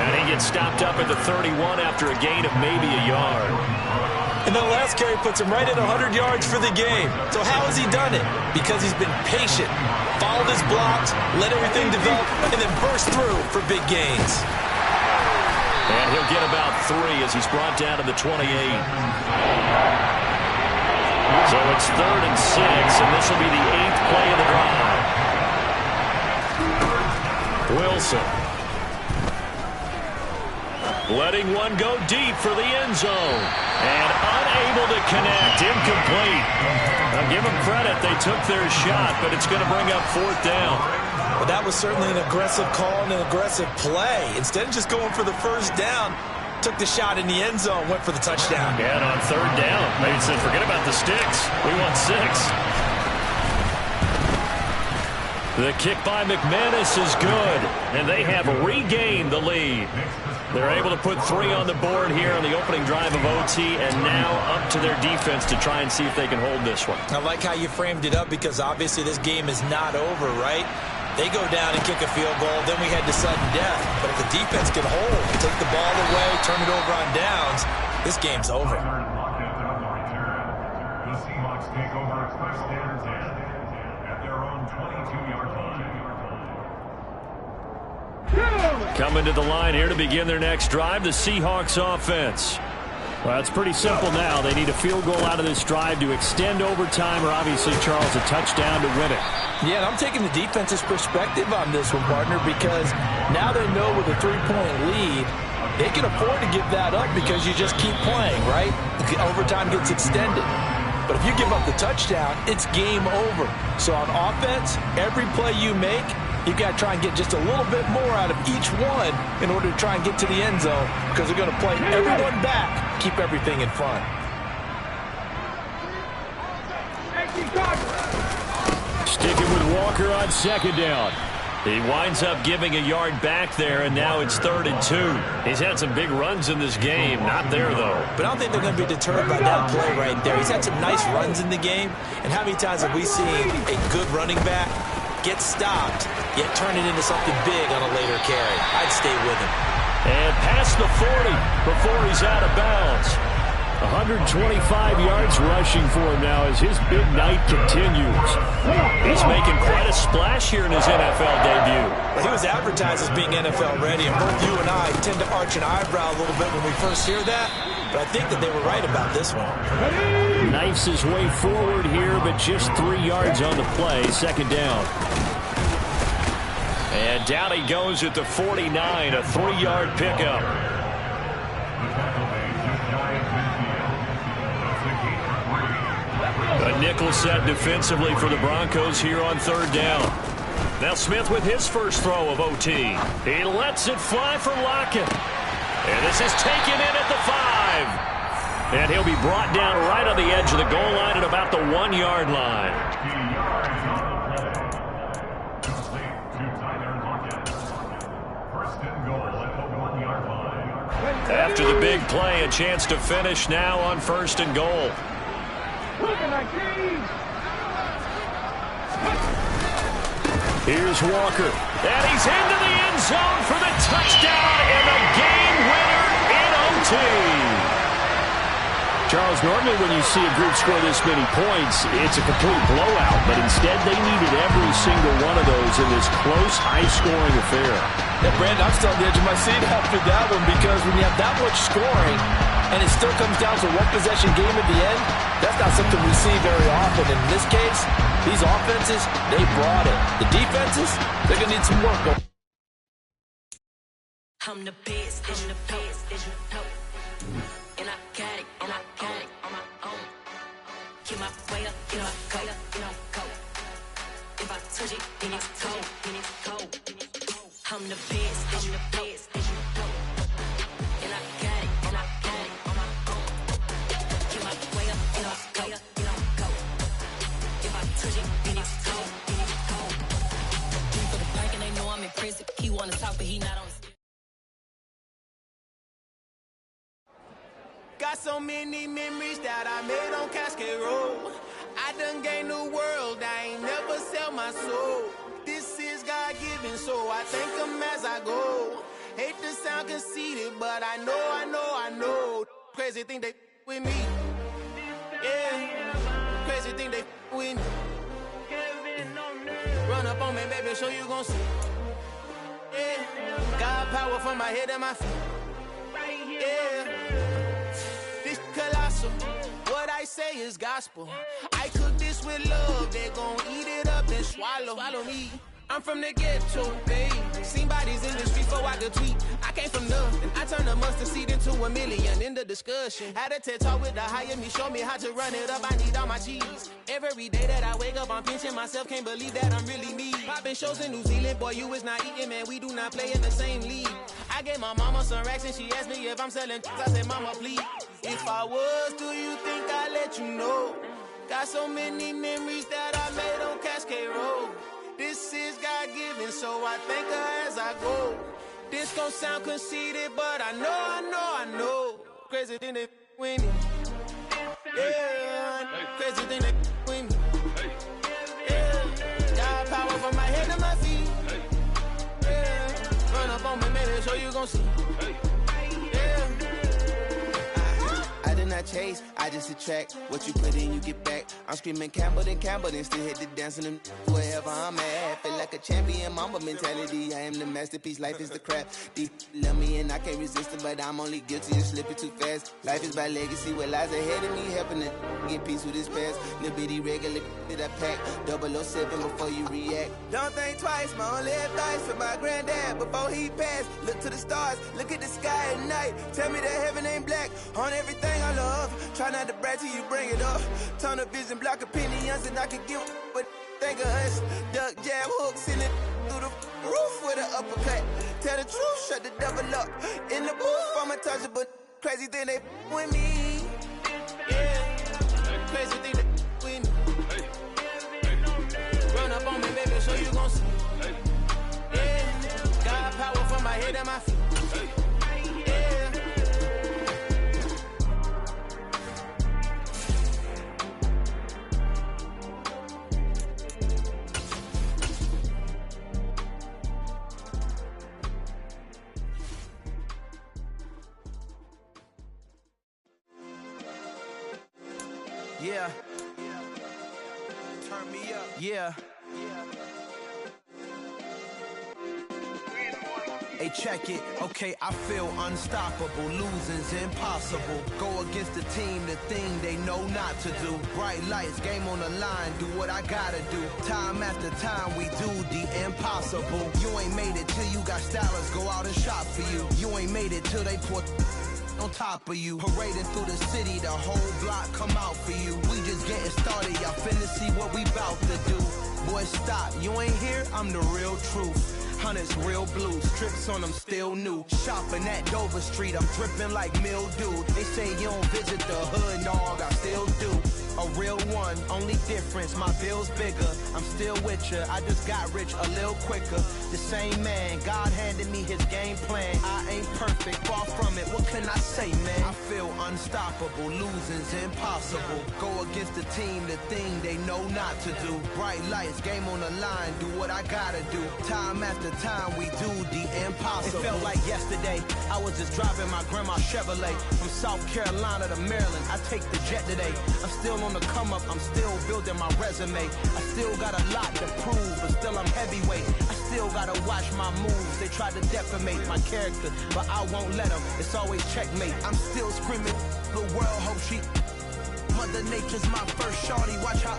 And he gets stopped up at the 31 after a gain of maybe a yard. And that last carry puts him right at 100 yards for the game. So how has he done it? Because he's been patient, followed his blocks, let everything develop, and then burst through for big gains. And he'll get about 3 as he's brought down to the 28. So it's 3rd and 6, and this will be the 8th play of the drive. Wilson. Letting one go deep for the end zone. And unable to connect. Incomplete. Now give them credit. They took their shot, but it's going to bring up 4th down. Well, that was certainly an aggressive call and an aggressive play. Instead of just going for the first down, took the shot in the end zone, went for the touchdown. Yeah, and on 3rd down, they said, forget about the sticks. We want 6. The kick by McManus is good, and they have regained the lead. They're able to put 3 on the board here on the opening drive of OT, and now up to their defense to try and see if they can hold this one. I like how you framed it up, because obviously this game is not over, right? They go down and kick a field goal, then we head to sudden death. But if the defense can hold, take the ball away, turn it over on downs, this game's over. The Seahawks take over first and 10 at their own 22-yard line. Coming to the line here to begin their next drive, the Seahawks offense. Well, it's pretty simple now. They need a field goal out of this drive to extend overtime, or obviously, Charles, a touchdown to win it. Yeah, and I'm taking the defense's perspective on this one, partner, because now they know with a 3-point lead, they can afford to give that up because you just keep playing, right? The overtime gets extended. But if you give up the touchdown, it's game over. So on offense, every play you make, you've got to try and get just a little bit more out of each one in order to try and get to the end zone, because they're going to play everyone back, keep everything in front. Sticking with Walker on second down. He winds up giving a yard back there, and now it's 3rd and 2. He's had some big runs in this game. Not there, though. But I don't think they're going to be deterred by that play right there. He's had some nice runs in the game, and how many times have we seen a good running back get stopped, yet turn it into something big on a later carry? I'd stay with him. And past the 40 before he's out of bounds. 125 yards rushing for him now as his big night continues. He's making quite a splash here in his NFL debut. Well, he was advertised as being NFL ready, and both you and I tend to arch an eyebrow a little bit when we first hear that, but I think that they were right about this one. Knifes his way forward here, but just 3 yards on the play. Second down. And down he goes at the 49, a 3-yard pickup. A nickel set defensively for the Broncos here on 3rd down. Now Smith with his first throw of OT. He lets it fly for Lockett. And this is taken in at the 5. And he'll be brought down right on the edge of the goal line at about the 1-yard line. After the big play, a chance to finish now on 1st and goal. Here's Walker, and he's into the end zone for the touchdown and the game winner in OT. Charles, normally when you see a group score this many points, it's a complete blowout, but instead they needed every single one of those in this close, high-scoring affair. Yeah, Brandon, I'm still on the edge of my seat after that one, because when you have that much scoring and it still comes down to one possession game at the end, that's not something we see very often. And in this case, these offenses, they brought it. The defenses, they're going to need some work. I'm the best, I'm the best, and I got it, and I got it on my own. Get my way up, get my go, go. If I touch it, then it's cold, then it's cold. I'm the best, I'm the best, and I got it, and I got it on my own. Get my way up, get my go. If I touch it, then it's cold, then it's cold. For the bank and they know I'm in prison. He wanna talk, but he not on. Got so many memories that I made on Cascade Road. I done gained the world, I ain't never sell my soul. This is God-given, so I thank him as I go. Hate to sound conceited, but I know. Crazy thing they with me. Yeah, crazy thing they with me. Run up on me, baby, show you gon' see. Yeah, God power from my head and my feet. Yeah. Colossal, what I say is gospel. I cook this with love, they gon' eat it up and swallow me. I'm from the ghetto, babe. Seen bodies in the street before I could tweet. I came from nothing, I turned a mustard seed into a million. In the discussion, had a TED talk with the higher me, show me how to run it up. I need all my cheese. Every day that I wake up, I'm pinching myself, can't believe that I'm really me. Popping shows in New Zealand, boy, you is not eating, man. We do not play in the same league. I gave my mama some racks and she asked me if I'm selling. I said, mama, please. If I was, do you think I'd let you know? Got so many memories that I made on Cascade Road. This is God-given, so I thank her as I go. This gon' sound conceited, but I know. Crazy thing they with me. Yeah, crazy thing they with me. Yeah, got power from my head to my feet. Yeah, run up on me, maybe so you gon' see. Yeah. I did not chase, I just attract. What you put in, you get back. I'm screaming Campbell, then still hit the dance and wherever I'm at. Feel like a champion, mamba mentality. I am the masterpiece, life is the crap. Deep love me and I can't resist it, but I'm only guilty of slipping too fast. Life is by legacy, what lies ahead of me, helping to get peace with this past. Little bitty regular that I pack, 007 before you react. Don't think twice, my only advice for my granddad before he passed. Look to the stars, look at the sky at night. Tell me that heaven ain't black on everything I love. Try not to brag till you bring it up. Tunnel vision, block opinions, and I can give but think of us. Duck jab hooks in it through the roof with an uppercut. Tell the truth, shut the devil up. In the booth, I'm untouchable. Crazy thing they with me. Yeah, crazy thing they with me. Run up on me, baby, so you gon' see. Yeah, got power from my head and my feet. Yeah. Turn me up. Yeah. Hey, check it. Okay, I feel unstoppable. Losing's impossible. Go against the team, the thing they know not to do. Bright lights, game on the line. Do what I gotta do. Time after time, we do the impossible. You ain't made it till you got stylers go out and shop for you. You ain't made it till they put on top of you. Parading through the city, the whole block come out for you. We just getting started, y'all finna see what we bout to do. Boy, stop, you ain't here, I'm the real truth. Hunters real blue, strips on them still new. Shopping at Dover Street, I'm dripping like mildew. They say you don't visit the hood, dog, I still do. A real one, only difference, my bill's bigger. I'm still with ya, I just got rich a little quicker. The same man, God handed me his game plan. I ain't perfect, far from it, what can I say, man? I feel unstoppable, losing's impossible. Go against the team, the thing they know not to do. Bright lights, game on the line, do what I gotta do. Time after time, we do the impossible. It felt like yesterday, I was just driving my grandma's Chevrolet. From South Carolina to Maryland, I take the jet today. I'm still on the come up, I'm still building my resume. I still got a lot to prove, but still I'm heavyweight. I still gotta watch my moves. They try to defamate my character, but I won't let them. It's always checkmate. I'm still screaming, the world hope she. Mother Nature's my first shorty, watch how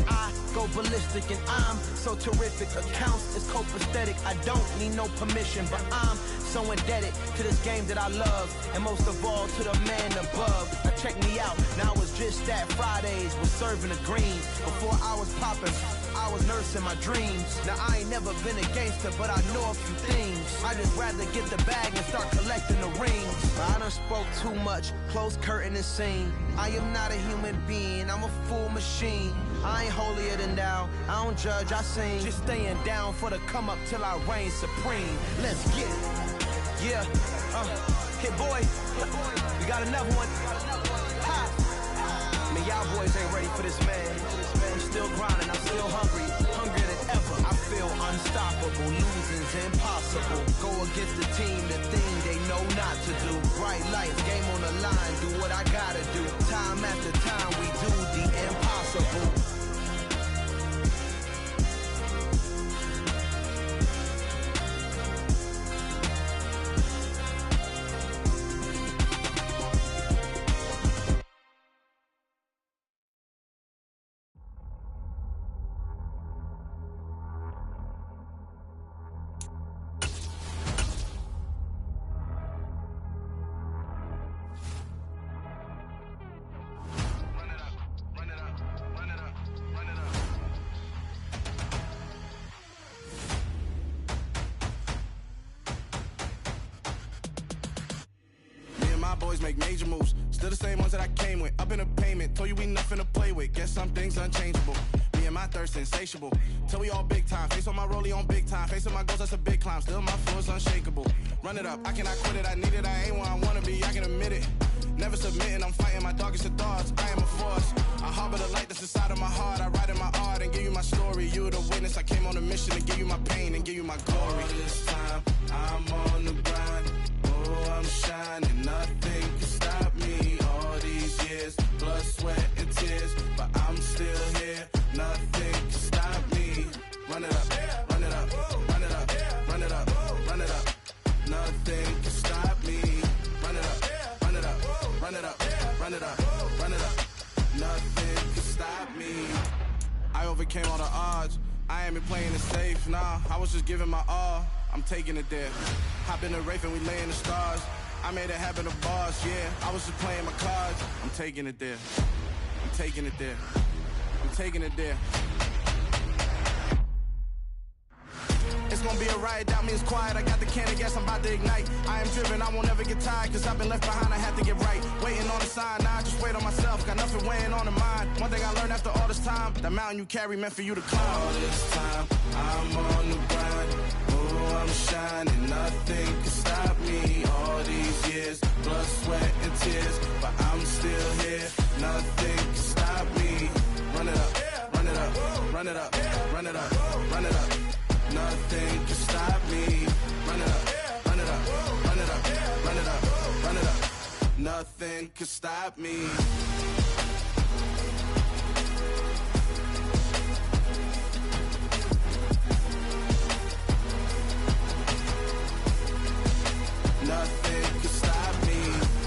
I go ballistic and I'm so terrific. Accounts is copacetic, I don't need no permission, but I'm so indebted to this game that I love, and most of all to the man above. Now check me out, now it's just that Fridays was serving the greens. Before I was popping, I was nursing my dreams. Now I ain't never been a gangster, but I know a few things. I just rather get the bag and start collecting the rings. I done spoke too much, close curtain and scene. I am not a human being, I'm a full machine. I ain't holier than thou, I don't judge, I sing. Just staying down for the come up till I reign supreme. Let's get it. Yeah, hit boy, we got another one. Ha. Man, y'all boys ain't ready for this, man. I'm still grinding, I'm still hungry, hungrier than ever. I feel unstoppable, losing's impossible. Go against the team, the thing they know not to do. Bright lights, game on the line, do what I gotta do. Time after time, we do the impossible. Boys make major moves, still the same ones that I came with. Up in a payment, told you we nothing to play with. Guess some things unchangeable. Me and my thirst insatiable. Till we all big time, face on my rollie on big time. Facing my goals, that's a big climb. Still my flow is unshakable. Run it up, I cannot quit it. I need it, I ain't where I wanna be, I can admit it. Never submitting, I'm fighting my darkest of thoughts. I am a force. I harbor the light that's inside of my heart. I write in my art and give you my story. You the witness. I came on a mission to give you my pain and give you my glory. All this time, I'm on the grind. Oh, I'm shining. Nothing can stop me. All these years, blood, sweat, and tears, but I'm still here. Nothing can stop me. Run it up, run it up, run it up, run it up, run it up. Nothing can stop me. Run it up, run it up, run it up, run it up, run it up. Nothing can stop me. I overcame all the odds. I ain't been playing it safe, nah. I was just giving my all. I'm taking it there. Hop in the Wraith and we lay in the stars. I made it happen to boss, yeah. I was just playing my cards. I'm taking it there. I'm taking it there. I'm taking it there. It's gonna be a riot, doubt me it's quiet. I got the can of gas, I'm about to ignite. I am driven, I won't never get tired, cause I've been left behind, I have to get right. Waiting on the sign, now I just wait on myself. Got nothing weighing on the mind. One thing I learned after all this time, the mountain you carry meant for you to climb. All this time, I'm on the grind. Oh, I'm shining, nothing can stop me. All these years, blood, sweat, and tears, but I'm still here. Nothing can stop me. Run it up, run it up, run it up, run it up, run it up. Nothing can stop me. Run it up, run it up, run it up, run it up, run it up. Nothing can stop me. Nothing can stop me.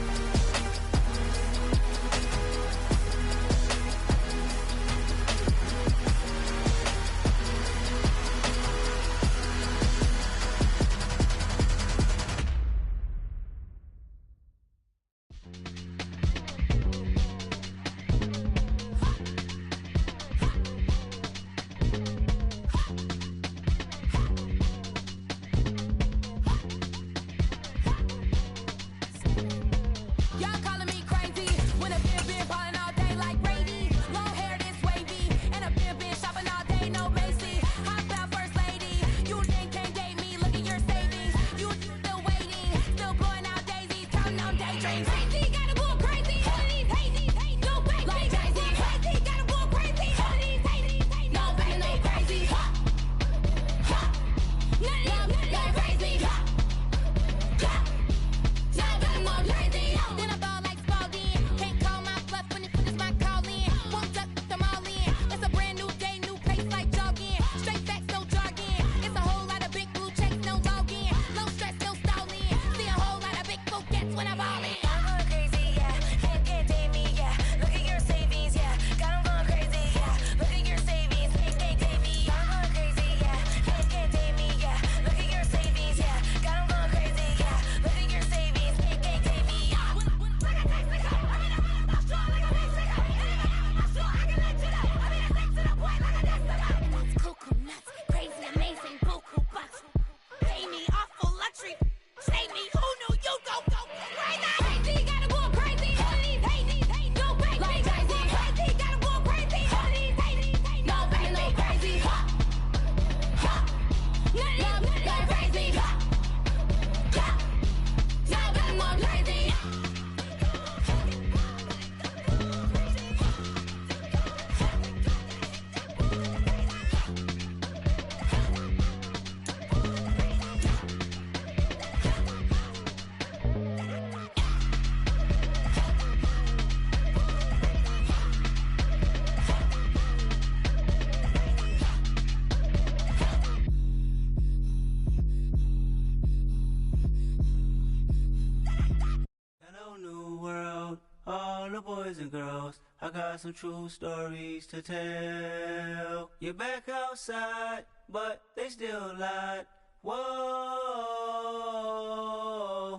boys and girls, I got some true stories to tell. You're back outside, but they still lied. Whoa,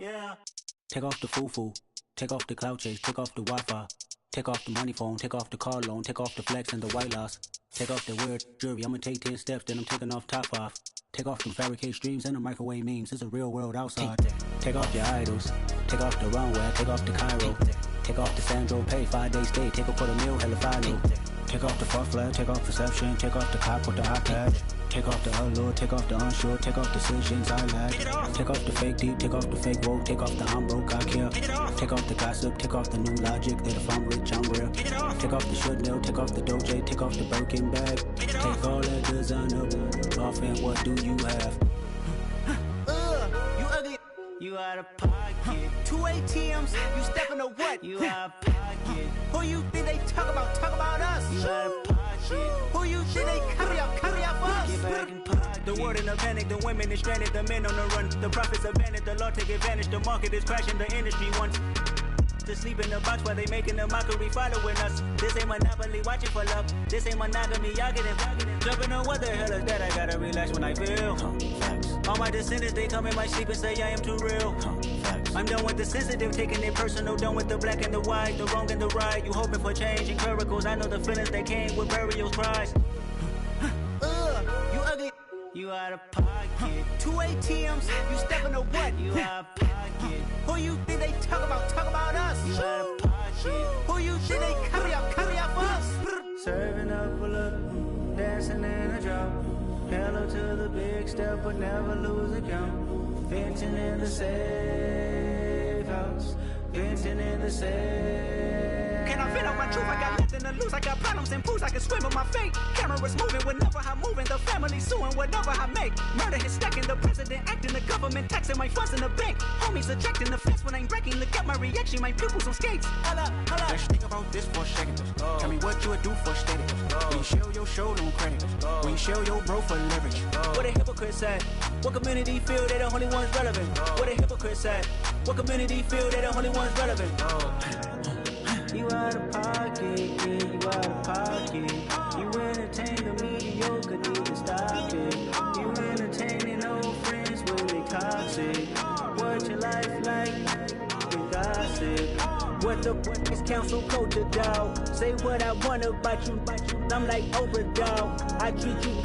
yeah. Take off the foo-foo, take off the cloud chase, take off the Wi-Fi, take off the money phone, take off the car loan, take off the flex and the white loss, take off the weird jewelry. I'ma take 10 steps, then I'm taking off top off. Take off them fabricated streams and the microwave memes. It's a real world outside. Take off your idols, take off the runway, take off the Cairo, take off the Sandro pay, 5 days stay, take a $250,000 hella filo. Take off the far flag, take off perception, take off the cop with the eye patch. Take off the allure, take off the unsure, take off decisions I lack. Take off the fake deep, take off the fake woke, take off the I'm broke, I care. Take off the gossip, take off the new logic that if I'm rich, I'm real. Take off the should know, take off the Doja, take off the Birkin bag. Take all that designer off and what do you have? You ugly. You out of pocket. 2 ATMs, you stepping to what? You out of pocket. Who you think they talk about us? You out of pocket. Who you think they carry out for us? Get back in pocket. The world in a panic, the women is stranded, the men on the run. The profits abandoned, the law take advantage, the market is crashing, the industry wants to sleep in the box while they making a mockery following us. This ain't Monopoly, watching for love. This ain't monogamy, y'all getting jumping on what the hell is that? I gotta relax when I feel. All my descendants, they come in my sleep and say I am too real. I'm done with the sensitive, taking it personal, done with the black and the white, the wrong and the right. You hoping for change and miracles, I know the feelings that came with burial cries. You ugly. You out of pocket. 2 ATMs, you stepping to what? You out of pocket. Who you think they talk about us? You out of pocket. Who you think they carry out for us? Serving up a look, dancing in a drop. Hello to the big step, but never lose a count. Venting in the safe house. Venting in the safe. Can I vent out my truth? I got nothing to lose. I got problems and pools. I can swim with my fate. Cameras moving whenever I'm moving. The family suing whatever I make. Murder is stacking. The president acting. The government taxing my funds in the bank. Homies attracting the fence when I'm breaking. Look at my reaction. My pupils on skates. Holla, holla. Let's think about this for a second. Tell me what you would do for steady. When you show your show, no credit. When you show your bro for leverage. What a hypocrite said. What community feel they the only ones relevant? What a hypocrite said. What community feel they the only ones relevant? You out of pocket, yeah, you out of pocket. You entertain the mediocre, need to stop it. You entertaining old friends when they toxic. What your life like? You gossip. What the is council culture, dog? Say what I want about you. I'm like Oprah, dog. I treat you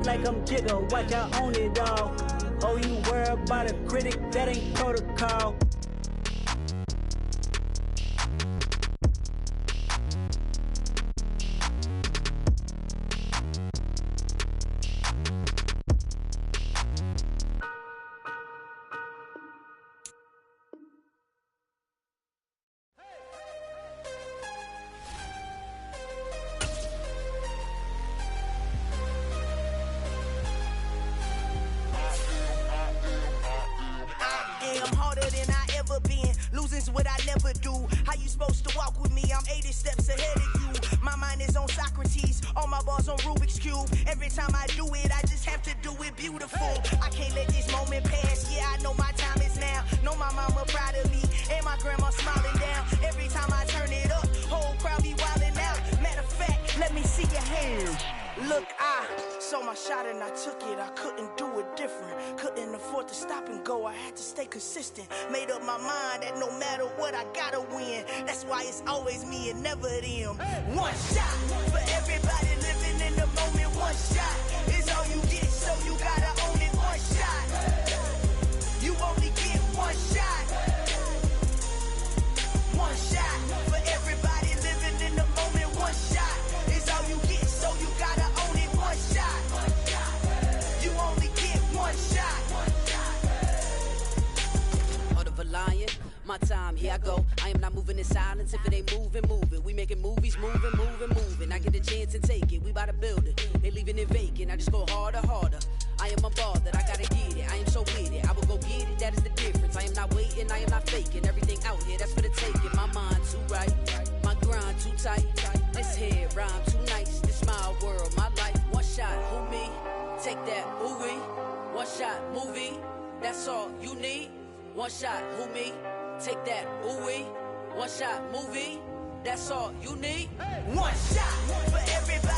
like I'm Jigga. Watch I own it, dog. Oh, you worry about a critic? That ain't protocol. What I never do. How you supposed to walk with me? I'm 80 steps ahead of you. My mind is on Socrates, all my bars on Rubik's Cube. Every time I do it, I just have to do it beautiful. I can't let this moment pass. Yeah, I know my time is now. Know my mama proud of me, and my grandma smiling down. Every time I turn it up, whole crowd be wilding out. Matter of fact, let me see your hands. Look, I saw my shot and I took it. I couldn't do it different. Couldn't afford to stop and go. I had to stay consistent. Made up my mind that no matter what, I gotta win. That's why it's always me and never them. One shot for everybody living in the moment. One shot is all you get, so you gotta own it. One shot. You only get one shot. One shot for everybody living in the moment. One shot is all you get, so you gotta own it. One shot. You only get one shot. Heart of a lion, my time, here I go. I am not moving in silence. If it ain't moving, moving. We making movies, moving, moving, moving. I get a chance and take it. We bout to build it. They leaving it vacant. I just go harder, harder. I am a ball that I gotta get it. I am so with it. I will go get it. That is the difference. I am not waiting. I am not faking. Everything out here, that's for the taking. My mind too right. My grind too tight. This head rhyme too nice. This my world, my life. One shot, who me? Take that, who we? One shot, movie. That's all you need. One shot, who me? Take that, who we? One shot, movie. That's all you need. One shot for everybody.